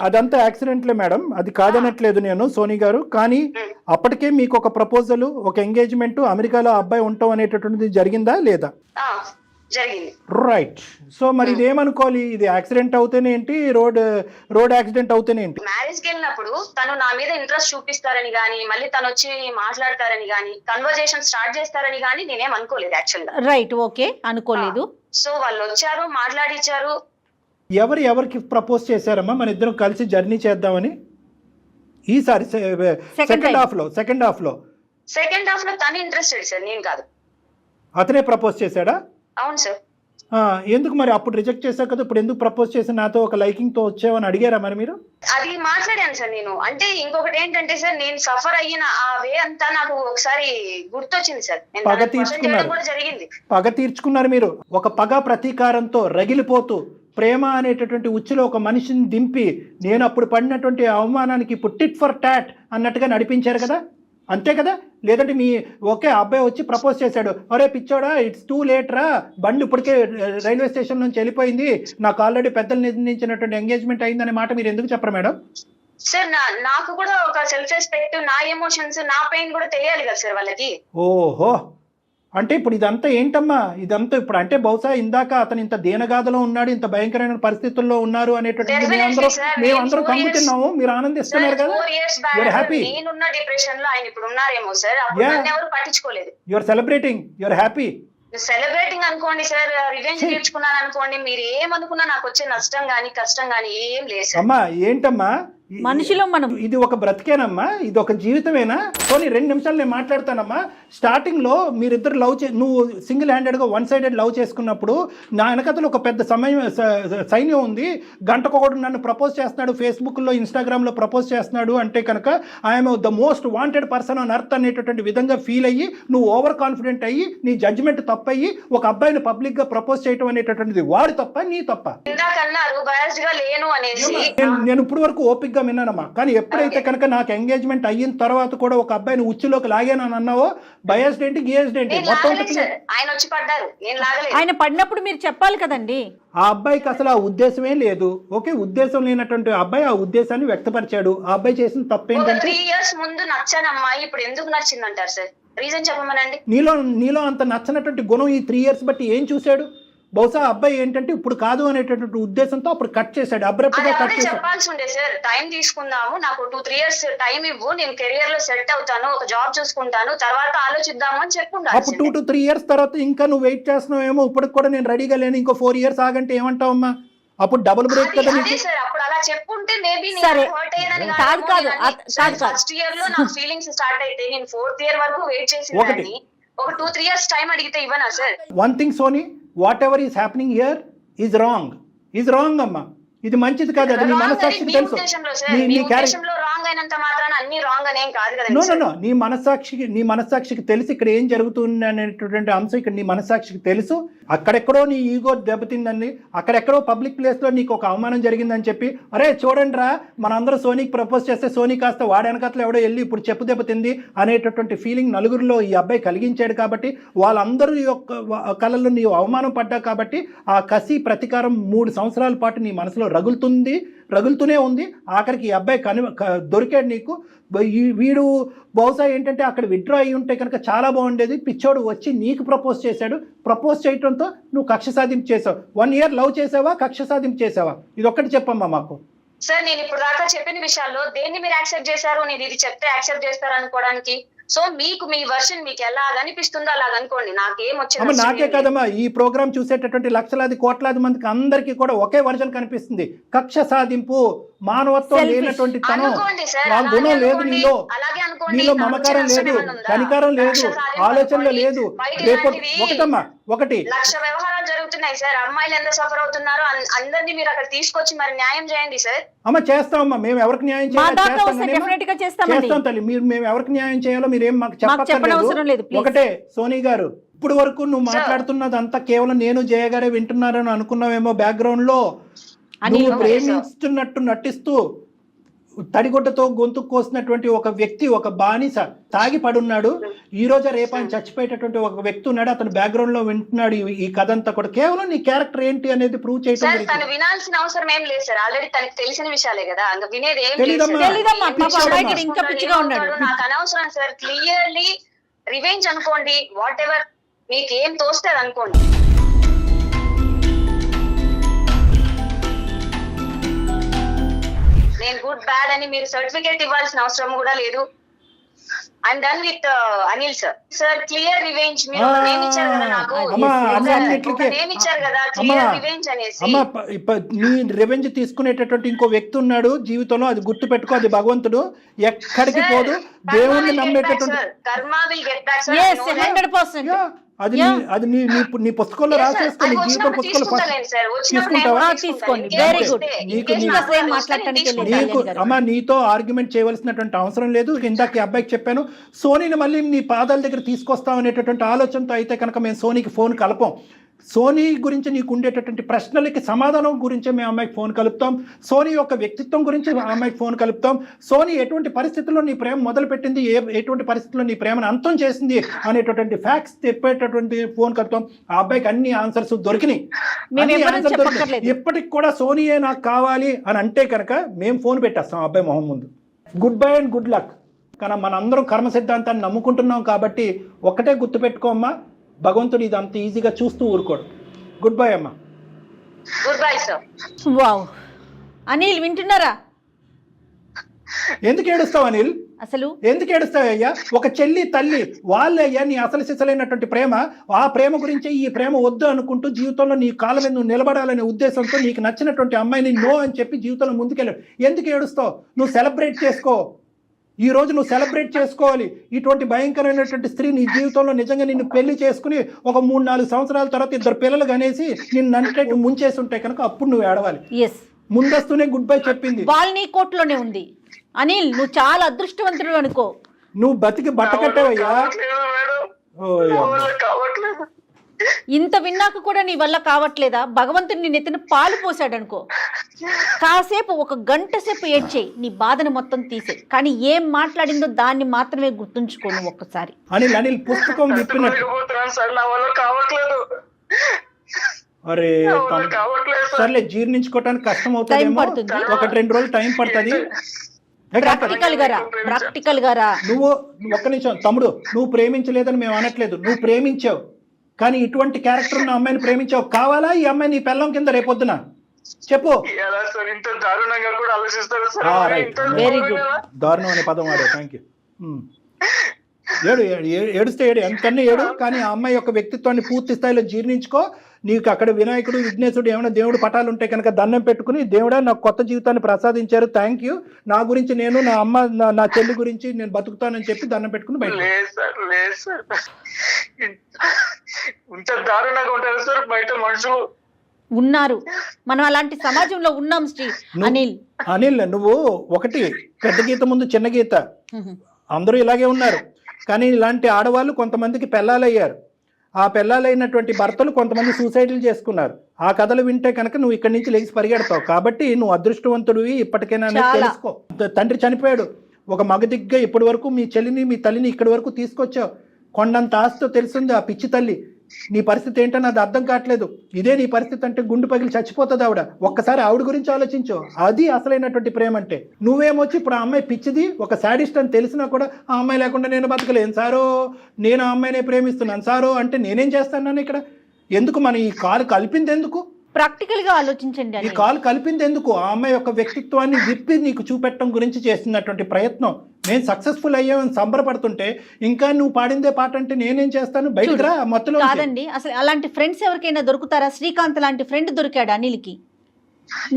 Speaker 3: అదంతా యాక్సిడెంట్లే మేడం, అది కాదనట్లేదు నేను సోనీ గారు. కానీ అప్పటికే మీకు ఒక ప్రపోజల్, ఒక ఎంగేజ్మెంట్, అమెరికాలో అబ్బాయి ఉంటాం అనేటటువంటిది జరిగిందా లేదా?
Speaker 5: జరిగింది.
Speaker 3: రైట్. సో మరి ఇదేమనుకోవాలి? ఇది యాక్సిడెంట్ అవుతేనే ఏంటి, రోడ్ యాక్సిడెంట్ అవుతేనే ఏంటి?
Speaker 5: మ్యారేజ్ కి వెళ్ళినప్పుడు తను నా మీద ఇంట్రెస్ట్ చూపిస్తారని గానీ, మళ్ళీ తను వచ్చి మాట్లాడతారని గానీ, కన్వర్జేషన్ స్టార్ట్ చేస్తారని గానీ నేనేం అనుకోలేదు యాక్చువల్ గా.
Speaker 2: రైట్, ఓకే, అనుకోలేదు. సో
Speaker 5: వాళ్ళు వచ్చారు, మాట్లాడిచ్చారు.
Speaker 3: ఎవరికి ప్రపోజ్ చేశారమ్మా మన ఇద్దరం కలిసి జర్నీ చేద్దామని? ఈసారి సెకండ్ హాఫ్ లో
Speaker 5: తను ఇంట్రెస్టెడ్ సార్, నేను కాదు.
Speaker 3: అతనే ప్రపోజ్ చేశాడా?
Speaker 5: అవును సార్.
Speaker 3: ఎందుకు మరి అప్పుడు రిజెక్ట్ చేశావు కదా, ఇప్పుడు ఎందుకు ప్రపోజ్ చేసి నాతో ఒక లైకింగ్ తో వచ్చావని అడిగారా మరి మీరు?
Speaker 5: అది మాట్లాడాను సార్ నేను. అంటే ఇంకొకటి ఏంటంటే సార్, నేను సఫర్ అయిన ఆ వే అంతా నాకు ఒకసారి గుర్తొచ్చింది సార్.
Speaker 3: పగ తీర్చుకున్నారు మీరు. ఒక పగ ప్రతీకారంతో రగిలిపోతూ ప్రేమ అనేటటువంటి ఉచ్చులో ఒక మనిషిని దింపి, నేను అప్పుడు పడినటువంటి అవమానానికి ఇప్పుడు టిట్ ఫర్ టాట్ అన్నట్టుగా నడిపించారు కదా, అంతే కదా? లేదంటే ఒకే అబ్బాయి వచ్చి ప్రపోజ్ చేశాడు, అరే పిచ్చోడా ఇట్స్ టూ లేట్ రా, బండి ఇప్పటికే రైల్వే స్టేషన్ నుంచి వెళ్ళిపోయింది, నాకు ఆల్రెడీ పెద్దలు నిర్ణయించినటువంటి ఎంగేజ్మెంట్ అయిందనే మాట మీరు ఎందుకు చెప్పరు మేడం?
Speaker 5: సార్ నాకు కూడా ఒక సెల్ఫ్ రెస్పెక్ట్, నా ఎమోషన్స్, నా పెయిన్ కూడా తెలియాలి కదా సార్ వాళ్ళకి.
Speaker 3: ఓహో, అంటే ఇప్పుడు ఇదంతా ఏంటమ్మా? ఇదంతా ఇప్పుడు అంటే బహుశా ఇందాక అతను ఇంత దీనగాథలో ఉన్నాడు, ఇంత భయంకరమైన పరిస్థితుల్లో ఉన్నారు అనేటువంటి మేమందరూ కమ్ముతున్నాము, మీరు ఆనందిస్తున్నారు కదా, యూఆర్ హ్యాపీ.
Speaker 5: నేనున్న డిప్రెషన్ లో ఆయన ఇప్పుడు ఉన్నారేమో సార్, ఎవరు పట్టించుకోలేదు.
Speaker 3: You're celebrating, you're happy.
Speaker 5: Celebrating అనుకోండి సార్, రివెంజ్ తీర్చుకున్నాను అనుకోండి, మీరు ఏమనుకున్నా నాకు వచ్చే నష్టం గానీ కష్టం గానీ ఏం లేదు.
Speaker 3: అమ్మా ఏంటమ్మా
Speaker 2: మనిషిలో మనం,
Speaker 3: ఇది ఒక బ్రతికేనమ్మా, ఇది ఒక జీవితమేనా? పోనీ 2 నిమిషాలు నేను మాట్లాడతానమ్మా. స్టార్టింగ్ లో మీరిద్దరు నువ్వు సింగిల్ హ్యాండెడ్ గా 1-sided లవ్ చేసుకున్నప్పుడు నా వెనకతలో ఒక పెద్ద సైన్యం ఉంది, గంటకొకడు నన్ను ప్రపోజ్ చేస్తున్నాడు, ఫేస్బుక్ లో ఇన్స్టాగ్రామ్ లో ప్రపోజ్ చేస్తున్నాడు అంటే కనుక I'm the most wanted person on earth అనేటటువంటి విధంగా ఫీల్ అయ్యి నువ్వు ఓవర్ కాన్ఫిడెంట్ అయ్యి నీ జడ్జిమెంట్ తప్పయ్యి ఒక అబ్బాయిని పబ్లిక్ గా ప్రపోజ్ చేయడం అనేటటువంటిది వాడు తప్ప నీ తప్ప?
Speaker 5: నేను ఇప్పుడు వరకు ఓపిక
Speaker 3: సరిగ్గా విన్నానమ్మా. కానీ ఎప్పుడైతే కనుక నాకు ఎంగేజ్మెంట్ అయిన తర్వాత కూడా ఒక అబ్బాయిని ఉచ్చులోకి లాగానని అన్నావో బయాస్డ్ ఏంటి గేజ్డ్ ఏంటి మొత్తం
Speaker 5: ఆయన వచ్చి పడ్డారు, నేను లాగలేదు.
Speaker 2: ఆయన పడినప్పుడు మీరు చెప్పాలి కదండి.
Speaker 3: ఆ అబ్బాయికి అసలు ఆ ఉద్దేశమే లేదు. ఓకే, ఉద్దేశం లేనటువంటి అబ్బాయి ఆ ఉద్దేశాన్ని వ్యక్తపరిచాడు. ఆ అబ్బాయి చేసిన తప్పేంటంటే
Speaker 5: 3 years ముందు నచ్చాను అమ్మాయి, ఇప్పుడు ఎందుకు నచ్చిందంటారు సార్? రీజన్ చెప్పమనండి.
Speaker 3: నీలో అంత నచ్చినటువంటి గుణం ఈ 3 years బట్టి ఏం చూశాడు? బహుశా అబ్బాయి ఏంటంటే ఇప్పుడు కాదు అనేటటువంటి ఉద్దేశంతో అప్పుడు కట్ చేశాడు, అబ్రప్ట్ గా కట్ చేశాడు.
Speaker 5: చెప్పాల్సి ఉండే సార్, టైం తీసుకుందాము, నాకు 2-3 years టైం ఇవ్వు, నేను కెరియర్ లో సెట్ అవుతాను, ఒక జాబ్ చూసుకుంటాను, తర్వాత ఆలోచిద్దాము అని చెప్పుకుంటాను.
Speaker 3: అప్పుడు 2 to 3 years తర్వాత ఇంకా నువ్వు వెయిట్ చేస్తున్నావేమో, ఇప్పటికి కూడా నేను రెడీగా లేను, ఇంకో 4 years ఆగంటే ఏమంటావమ్మా? అప్పుడు డబుల్ బ్రేక్ కదా నీకు.
Speaker 5: సార్ అప్పుడు అలా చెప్పుంటే మేబీ ఫస్ట్ ఇయర్ లో నా ఫీలింగ్స్ స్టార్ట్ అయితే నేను 4th year వరకు వెయిట్ చేసిందని ఒక 2-3 years టైం అడిగితే ఇవ్వనా sir?
Speaker 3: One thing Soni, whatever is happening here is wrong అమ్మా. ఇది మంచిది కాదు, అది నీ మనస్సాక్షికి తెలుసు. నీ మనస్సాక్షికి తెలిసి ఇక్కడ ఏం జరుగుతుంది అనేటువంటి అంశం ఇక్కడ నీ మనస్సాక్షికి తెలుసు. అక్కడెక్కడో నీ ఈగో దెబ్బతిందండి, అక్కడెక్కడో పబ్లిక్ ప్లేస్ లో నీకు ఒక అవమానం జరిగిందని చెప్పి, అరే చూడండి రా మనందరూ సోనీకి ప్రపోజ్ చేస్తే సోనీ కాస్త వాడి వెనకట్లో ఎవడో వెళ్ళి ఇప్పుడు చెప్పు దెబ్బతింది అనేటటువంటి ఫీలింగ్ నలుగురిలో ఈ అబ్బాయి కలిగించాడు. కాబట్టి వాళ్ళందరూ యొక్క కళల్లో నీవు అవమానం పడ్డా కాబట్టి ఆ కసి ప్రతీకారం 3 సంవత్సరాల పాటు నీ మనసులో రగులుతూనే ఉంది. ఆఖరికి ఈ అబ్బాయి దొరికాడు నీకు. వీడు బహుశా ఏంటంటే అక్కడ విత్డ్రా అయ్యి ఉంటే కనుక చాలా బాగుండేది. పిచ్చోడు వచ్చి నీకు ప్రపోజ్ చేశాడు. ప్రపోజ్ చేయడంతో నువ్వు కక్ష సాధింపు చేసావు. 1 year లవ్ చేసావా, కక్ష సాధింపు చేసావా? ఇది ఒక్కటి చెప్పమ్మా మాకు.
Speaker 5: సార్ నేను ఇప్పుడు దాకా చెప్పిన విషయాల్లో దేన్ని మీరు యాక్సెప్ట్ చేశారు? నేను ఇది చెప్తే యాక్సెప్ట్ చేస్తారు అనుకోవడానికి. సో మీకు మీ వర్షన్ మీకు ఎలా అనిపిస్తుందో అలాగ అనుకోండి, నాకేం వచ్చింది.
Speaker 3: నాకే కదమ్మా, ఈ ప్రోగ్రామ్ చూసేటటువంటి లక్షలాది కోట్లాది మందికి అందరికీ కూడా ఒకే వర్షన్ కనిపిస్తుంది. కక్ష సాధింపు, మానవత్వం లేనటువంటి తనం, ఆ గుణం లేదు నీలో. నీలో మమకారం లేదు, కనికారం లేదు, ఆలోచనలో లేదు. ఒకటి
Speaker 5: 1,00,000 వ్యవహారాలు జరుగుతున్నాయి సార్. అమ్మాయిలు ఎంత సఫర్ అవుతున్నారో అందరినీ మీరు అక్కడ తీసుకొచ్చి మరి న్యాయం చేయండి సార్.
Speaker 3: అమ్మ చేస్తామమ్మా, మేము ఎవరికి న్యాయం చేస్తాం తల్లి. మేము ఎవరికి న్యాయం చేయాలో మీరేం మాకు చెప్పక్కర్లేదు. ఒకటే సోనీ గారు, ఇప్పుడు వరకు నువ్వు మాట్లాడుతున్నదంతా కేవలం నేను జయగారే వింటున్నారని అనుకున్నావేమో. బ్యాక్గ్రౌండ్ లో నువ్వు ప్రేమిస్తున్నట్టు నటిస్తూ తడిగొడ్డతో గొంతు కోసినటువంటి ఒక వ్యక్తి, ఒక బానిస తాగి పడున్నాడు. ఈ రోజు రేపు ఆయన చచ్చిపోయేటటువంటి ఒక వ్యక్తి ఉన్నాడు. అతను బ్యాక్గ్రౌండ్ లో వింటున్నాడు ఈ కథ అంతా కూడా. కేవలం నీ క్యారెక్టర్ ఏంటి అనేది ప్రూవ్ చేయడం.
Speaker 5: తను వినాల్సిన అవసరం ఏం లేదు సార్, ఆల్రెడీ తనకి తెలిసిన విషయాలే కదా, ఇంకా వినేది ఏం నాకు అనవసరం సార్. క్లియర్లీ రివెంజ్ అనుకోండి, వాట్ ఎవర్ మీకు ఏం తోస్తుంది అనుకోండి. నేను గుడ్ బ్యాడ్ అని మీరు సర్టిఫికేట్ ఇవ్వాల్సిన అవసరం కూడా లేదు. I'm done with Anil sir. Sir clear revenge మీరు నేమ్ ఇచ్చారు కదా నాకు, నేమ్ ఇచ్చారు కదా క్లియర్ రివెంజ్ అనేసి.
Speaker 3: నీ రివెంజ్ తీసుకునేటటువంటి ఇంకో వ్యక్తి ఉన్నాడు జీవితంలో, అది గుర్తు పెట్టుకో. అది భగవంతుడు, ఎక్కడికి పోదు. దేవుణ్ణి నమ్మేటటువంటి
Speaker 5: కర్మ విల్ గెట్ బ్యాక్ సార్. 100%
Speaker 3: అది నీ పుస్తకంలో రాసేసుకో. నీ జీవితం పుస్తకంలో తీసుకుంటావా? నీకు అమ్మా నీతో ఆర్గ్యుమెంట్ చేయవలసినటువంటి అవసరం లేదు. ఇందాక అబ్బాయికి చెప్పాను, సోనీని మళ్ళీ నీ పాదాల దగ్గర తీసుకొస్తాం అనేటటువంటి ఆలోచనతో అయితే కనుక మేము సోనీకి ఫోన్ కలపం. సోనీ గురించి నీకు ఉండేటటువంటి ప్రశ్నలకి సమాధానం గురించి మేము అమ్మాయికి ఫోన్ కలుపుతాం. సోనీ యొక్క వ్యక్తిత్వం గురించి అమ్మాయికి ఫోన్ కలుపుతాం. సోనీ ఎటువంటి పరిస్థితుల్లో నీ ప్రేమ మొదలు పెట్టింది, ఎటువంటి పరిస్థితుల్లో నీ ప్రేమను అంతం చేసింది అనేటటువంటి ఫ్యాక్ట్స్ చెప్పేటటువంటి ఫోన్ కలుపుతాం. ఆ అబ్బాయికి అన్ని ఆన్సర్స్ దొరికినాయి. ఇప్పటికి కూడా సోనీయే నాకు కావాలి అని అంటే కనుక మేము ఫోన్ పెట్టేస్తాం ఆ అబ్బాయి మొహం ముందు. Good bye and good luck. కానీ మనందరం కర్మ సిద్ధాంతాన్ని నమ్ముకుంటున్నాం కాబట్టి ఒక్కటే గుర్తుపెట్టుకోమ్మా, భగవంతుడు ఇది అంత ఈజీగా చూస్తూ ఊరుకోడు. గుడ్ బై అమ్మా.
Speaker 5: Good bye sir.
Speaker 2: Wow Anil వింటున్నారా?
Speaker 3: ఎందుకు ఏడుస్తావు అనిల్?
Speaker 2: అసలు
Speaker 3: ఎందుకు ఏడుస్తావయ్యా? ఒక చెల్లి తల్లి వాళ్ళయ్యా నీ అసలు సిసలైనటువంటి ప్రేమ. ఆ ప్రేమ గురించి ఈ ప్రేమ వద్దు అనుకుంటూ జీవితంలో నీ కాళ్ళ మీద నువ్వు నిలబడాలనే ఉద్దేశంతో నీకు నచ్చినటువంటి అమ్మాయిని నో అని చెప్పి జీవితంలో ముందుకెళ్ళావు. ఎందుకు ఏడుస్తావు? నువ్వు సెలబ్రేట్ చేసుకో. ఈ రోజు నువ్వు సెలబ్రేట్ చేసుకోవాలి. ఇటువంటి భయంకరమైనటువంటి స్త్రీ నీ జీవితంలో నిజంగా నిన్ను పెళ్లి చేసుకుని ఒక 3-4 సంవత్సరాల తర్వాత 2 పిల్లలు కనేసి నిన్ను అంటే ముంచేసి ఉంటే కనుక అప్పుడు నువ్వు ఏడవాలి. ముందస్తూనే గుడ్ బై చెప్పింది.
Speaker 2: వాళ్ళని కోర్టులోనే ఉంది. అనిల్ నువ్వు చాలా అదృష్టవంతుడు అనుకో.
Speaker 3: నువ్వు బతికి బట్ట కట్టావయ్యా.
Speaker 2: ఇంత విన్నాక కూడా నీ వల్ల కావట్లేదా? భగవంతుడు నీ నెత్తిన పాలు పోసాడు అనుకో, కాసేపు 1 గంట సేపు ఏడ్చేయి, నీ బాధను మొత్తం తీసేయి, కానీ ఏం మాట్లాడిందో దాన్ని మాత్రమే గుర్తుంచుకో నువ్వు ఒక్కసారి.
Speaker 3: అనిల్ పుస్తకం విప్పినట్టు అరే సర్లే, జీర్ణించుకోవటానికి కష్టం అవుతుంది, 1-2 రోజులు టైం పడుతుంది.
Speaker 2: ప్రాక్టికల్ గా రా.
Speaker 3: నువ్వు ఒక్క నిమిషం తమ్ముడు, నువ్వు ప్రేమించలేదని మేము అనట్లేదు, నువ్వు ప్రేమించావు, కానీ ఇటువంటి క్యారెక్టర్ ఉన్న అమ్మాయిని ప్రేమించావు. కావాలా ఈ అమ్మాయి నీ పెళ్ళం కింద రేపొద్దున? చెప్పు. వెరీ గుడ్, దారుణం అనే పదం వాడే. Thank you. ఏడుస్తే ఏడు, ఎంతకన్నా ఏడు, కానీ ఆ అమ్మాయి యొక్క వ్యక్తిత్వాన్ని పూర్తి స్థాయిలో జీర్ణించుకో. నీకు అక్కడ వినాయకుడు, విఘ్నేశుడు, ఏమైనా దేవుడు పటాలు ఉంటే కనుక దండం పెట్టుకుని, దేవుడా నాకు కొత్త జీవితాన్ని ప్రసాదించారు, థ్యాంక్ యూ, నా గురించి నేను, నా అమ్మ, నా చెల్లి గురించి నేను బతుకుతానని చెప్పి దండం పెట్టుకుని బయట.
Speaker 4: ఇంత దారుణంగా ఉంటారు సార్ బయట మనుషులు
Speaker 2: ఉన్నారు. మనం అలాంటి సమాజంలో ఉన్నాం శ్రీ.
Speaker 3: అనిల్ నువ్వు ఒకటి, పెద్ద గీత ముందు చిన్న గీత, అందరూ ఇలాగే ఉన్నారు, కానీ ఇలాంటి ఆడవాళ్ళు కొంతమందికి పెళ్ళాలయ్యారు, ఆ పెళ్ళాలైనటువంటి భర్తలు కొంతమంది సూసైడ్లు చేసుకున్నారు. ఆ కథలు వింటే కనుక నువ్వు ఇక్కడి నుంచి లేచి పరిగెడతావు. కాబట్టి నువ్వు అదృష్టవంతుడివి ఇప్పటికైనా తెలుసుకో. తండ్రి చనిపోయాడు, ఒక మగదిగ్గా ఇప్పటి వరకు మీ చెల్లిని, మీ తల్లిని ఇక్కడి వరకు తీసుకొచ్చావు, కొండంత ఆస్తితో తెలుస్తుంది ఆ పిచ్చి తల్లి. నీ పరిస్థితి ఏంటని అది అర్థం కావట్లేదు. ఇదే నీ పరిస్థితి అంటే గుండు పగిలి చచ్చిపోతుంది ఆవిడ. ఒక్కసారి ఆవిడ గురించి ఆలోచించు, అది అసలైనటువంటి ప్రేమ అంటే. నువ్వేమొచ్చి ఇప్పుడు ఆ అమ్మాయి పిచ్చిది, ఒక శాడిస్ట్ అని తెలిసినా కూడా ఆ అమ్మాయి లేకుండా నేను బతకలేను సారో, నేను ఆ అమ్మాయినే ప్రేమిస్తున్నాను సారో అంటే నేనేం చేస్తాను ఇక్కడ? ఎందుకు మన ఈ కాలు కలిపింది ఎందుకు?
Speaker 2: ప్రాక్టికల్ గా ఆలోచించండి.
Speaker 3: ఈ కాలు కలిపింది ఎందుకు? ఆ అమ్మాయి యొక్క వ్యక్తిత్వాన్ని విప్పి నీకు చూపెట్టడం గురించి చేస్తున్నటువంటి ప్రయత్నం. నేను సక్సెస్ఫుల్ అయ్యామని సంబరపడుతుంటే ఇంకా నువ్వు పాడిందే పాట అంటే నేనేం చేస్తాను? బయటకు రా మొత్తం.
Speaker 2: కాదండి, అసలు అలాంటి ఫ్రెండ్స్ ఎవరికైనా దొరుకుతారా? శ్రీకాంత్ లాంటి ఫ్రెండ్ దొరికాడు అనిల్కి.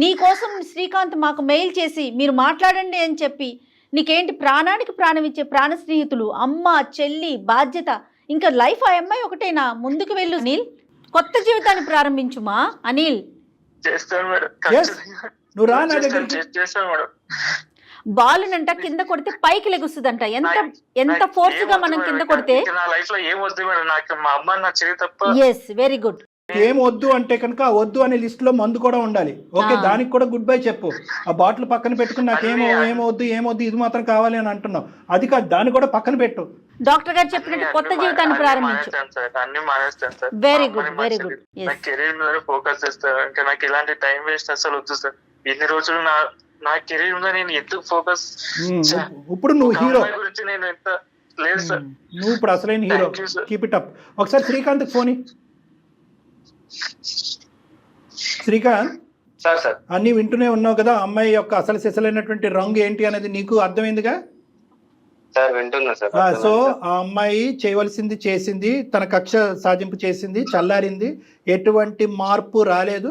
Speaker 2: నీ కోసం శ్రీకాంత్ మాకు మెయిల్ చేసి మీరు మాట్లాడండి అని చెప్పి, నీకేంటి ప్రాణానికి ప్రాణం ఇచ్చే ప్రాణ స్నేహితులు, అమ్మ, చెల్లి, బాధ్యత, ఇంకా లైఫ్ ఆ అమ్మాయి ఒకటేనా? ముందుకు వెళ్ళు అనిల్, కొత్త జీవితాన్ని ప్రారంభించుమా అనిల్.
Speaker 3: నువ్వు రా నా దగ్గరికి.
Speaker 2: బాలునంట కింద కొడితే పైకి లెగుస్తుందంట. ఎంత ఫోర్స్ గా మనం కింద కొడితే. Yes, very good.
Speaker 3: ఏం వద్దు అంటే కనుక వద్దు అనే లిస్ట్ లో మందు కూడా ఉండాలి. ఓకే, దానికి కూడా గుడ్ బై చెప్పు. ఆ బాటిల్ పక్కన పెట్టుకుని నాకేమో ఏమొద్దు ఇది మాత్రం కావాలి అని అంటున్నావు, అది కాదు, దాన్ని కూడా పక్కన పెట్టు.
Speaker 2: డాక్టర్ గారు చెప్పినట్టు కొత్త జీవితాన్ని ప్రారంభించు. Very good, very good.
Speaker 4: Career మీద ఫోకస్ చేస్తాను. ఇంకా నాకు ఇలాంటి టైం వేస్ట్ అసలు వద్దు సార్. ఇన్ని రోజులు నా కెరీర్ మీద నేను ఎందుకు ఫోకస్?
Speaker 3: ఇప్పుడు నువ్వు హీరో
Speaker 4: గురించి నేను ఎంత లేదు సార్.
Speaker 3: నువ్వు ఇప్పుడు అసలైన హీరో. Keep it up. ఒకసారి శ్రీకాంత్ ఫోన్. శ్రీకాంత్
Speaker 1: సార్,
Speaker 3: అన్ని వింటూనే ఉన్నావు కదా, అమ్మాయి యొక్క అసలు సిసలైనటువంటి రంగు ఏంటి అనేది నీకు అర్థమైందిగా?
Speaker 1: సార్ వింటున్నా సార్.
Speaker 3: సో ఆ అమ్మాయి చేయవలసింది చేసింది, తన కక్ష సాధింపు చేసింది, చల్లారింది, ఎటువంటి మార్పు రాలేదు.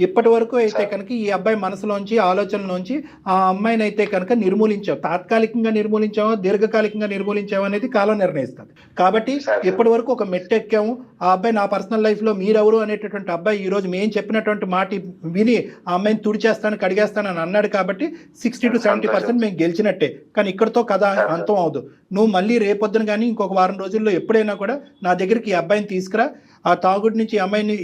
Speaker 3: ఇప్పటి వరకు అయితే కనుక ఈ అబ్బాయి మనసులోంచి, ఆలోచనలోంచి ఆ అమ్మాయిని అయితే కనుక నిర్మూలించావు. తాత్కాలికంగా నిర్మూలించావో దీర్ఘకాలికంగా నిర్మూలించావో అనేది కాలం నిర్ణయిస్తుంది. కాబట్టి ఇప్పటి వరకు ఒక మెట్టెక్కాము. ఆ అబ్బాయి నా పర్సనల్ లైఫ్లో మీరెవరు అనేటటువంటి అబ్బాయి ఈరోజు మేము చెప్పినటువంటి మాట విని ఆ అమ్మాయిని తుడిచేస్తాను, కడిగేస్తానని అన్నాడు. కాబట్టి 60 to 70% మేము గెలిచినట్టే. కానీ ఇక్కడతో కథ అంతం అవదు. నువ్వు మళ్ళీ రేపొద్దున కానీ ఇంకొక వారం రోజుల్లో ఎప్పుడైనా కూడా నా దగ్గరికి ఈ అబ్బాయిని తీసుకురా. ఆ తాగుడి నుంచి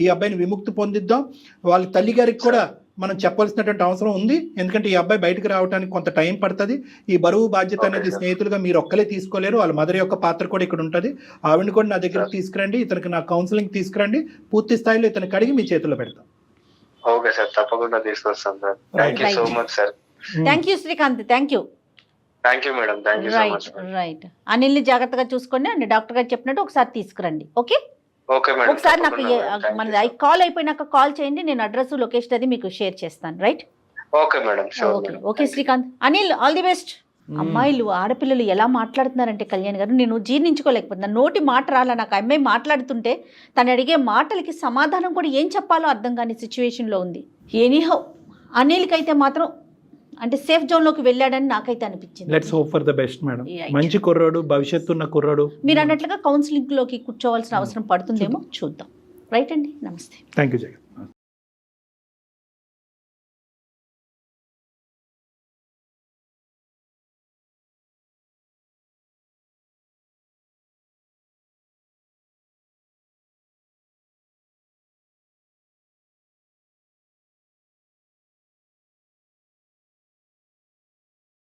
Speaker 3: ఈ అబ్బాయిని విముక్తి పొందిద్దాం. వాళ్ళ తల్లి గారికి కూడా మనం చెప్పాల్సినటువంటి అవసరం ఉంది. ఎందుకంటే ఈ అబ్బాయి బయటకు రావడానికి కొంత టైం పడుతుంది. ఈ బరువు బాధ్యత అనేది స్నేహితులుగా మీరు ఒక్కలే తీసుకోలేరు. వాళ్ళ మదర్ యొక్క పాత్ర కూడా ఇక్కడ ఉంటుంది. ఆవిడని కూడా నా దగ్గరికి తీసుకురండి, ఇతనికి నా కౌన్సిలింగ్ తీసుకురండి. పూర్తి స్థాయిలో ఇతను కడిగి మీ చేతుల్లో పెడతాం.
Speaker 1: ఓకే సార్, తప్పకుండా తీసుకొస్తాం sir. Thank you so much sir.
Speaker 2: Thank you Srikanth. Thank you.
Speaker 1: Thank you madam. Thank you so much.
Speaker 2: Right. అనిల్ని జాగ్రత్తగా చూసుకోండి అండ్ డాక్టర్ గారు చెప్పినట్టు ఒకసారి తీసుకురండి. Okay,
Speaker 1: okay madam.
Speaker 2: ఒకసారి నాకు మన కాల్ అయిపోయినాక కాల్ చేయండి, నేను అడ్రస్ లొకేషన్ అది మీకు షేర్ చేస్తాను. Right?
Speaker 1: Okay madam.
Speaker 2: Okay Srikanth. Anil, all the best. అమ్మాయిలు, ఆడపిల్లలు ఎలా మాట్లాడుతున్నారంటే కళ్యాణ్ గారు, నేను జీర్ణించుకోలేకపోతున్నా. నోటి మాట రాలా నాకు. అమ్మాయి మాట్లాడుతుంటే తను అడిగే మాటలకి సమాధానం కూడా ఏం చెప్పాలో అర్థం కాని సిచ్యువేషన్లో ఉంది. ఎనీహౌ అనిల్కి అయితే మాత్రం అంటే సేఫ్ జోన్లోకి వెళ్ళాడని నాకైతే అనిపించింది.
Speaker 3: Let's hope for the best madam. మంచి కుర్రాడు, భవిష్యత్తు ఉన్న కుర్రాడు.
Speaker 2: మీరు అన్నట్లుగా కౌన్సిలింగ్లోకి కూర్చోవాల్సిన అవసరం పడుతుందేమో చూద్దాం. రైట్ అండి, నమస్తే.
Speaker 3: Thank you Jagan.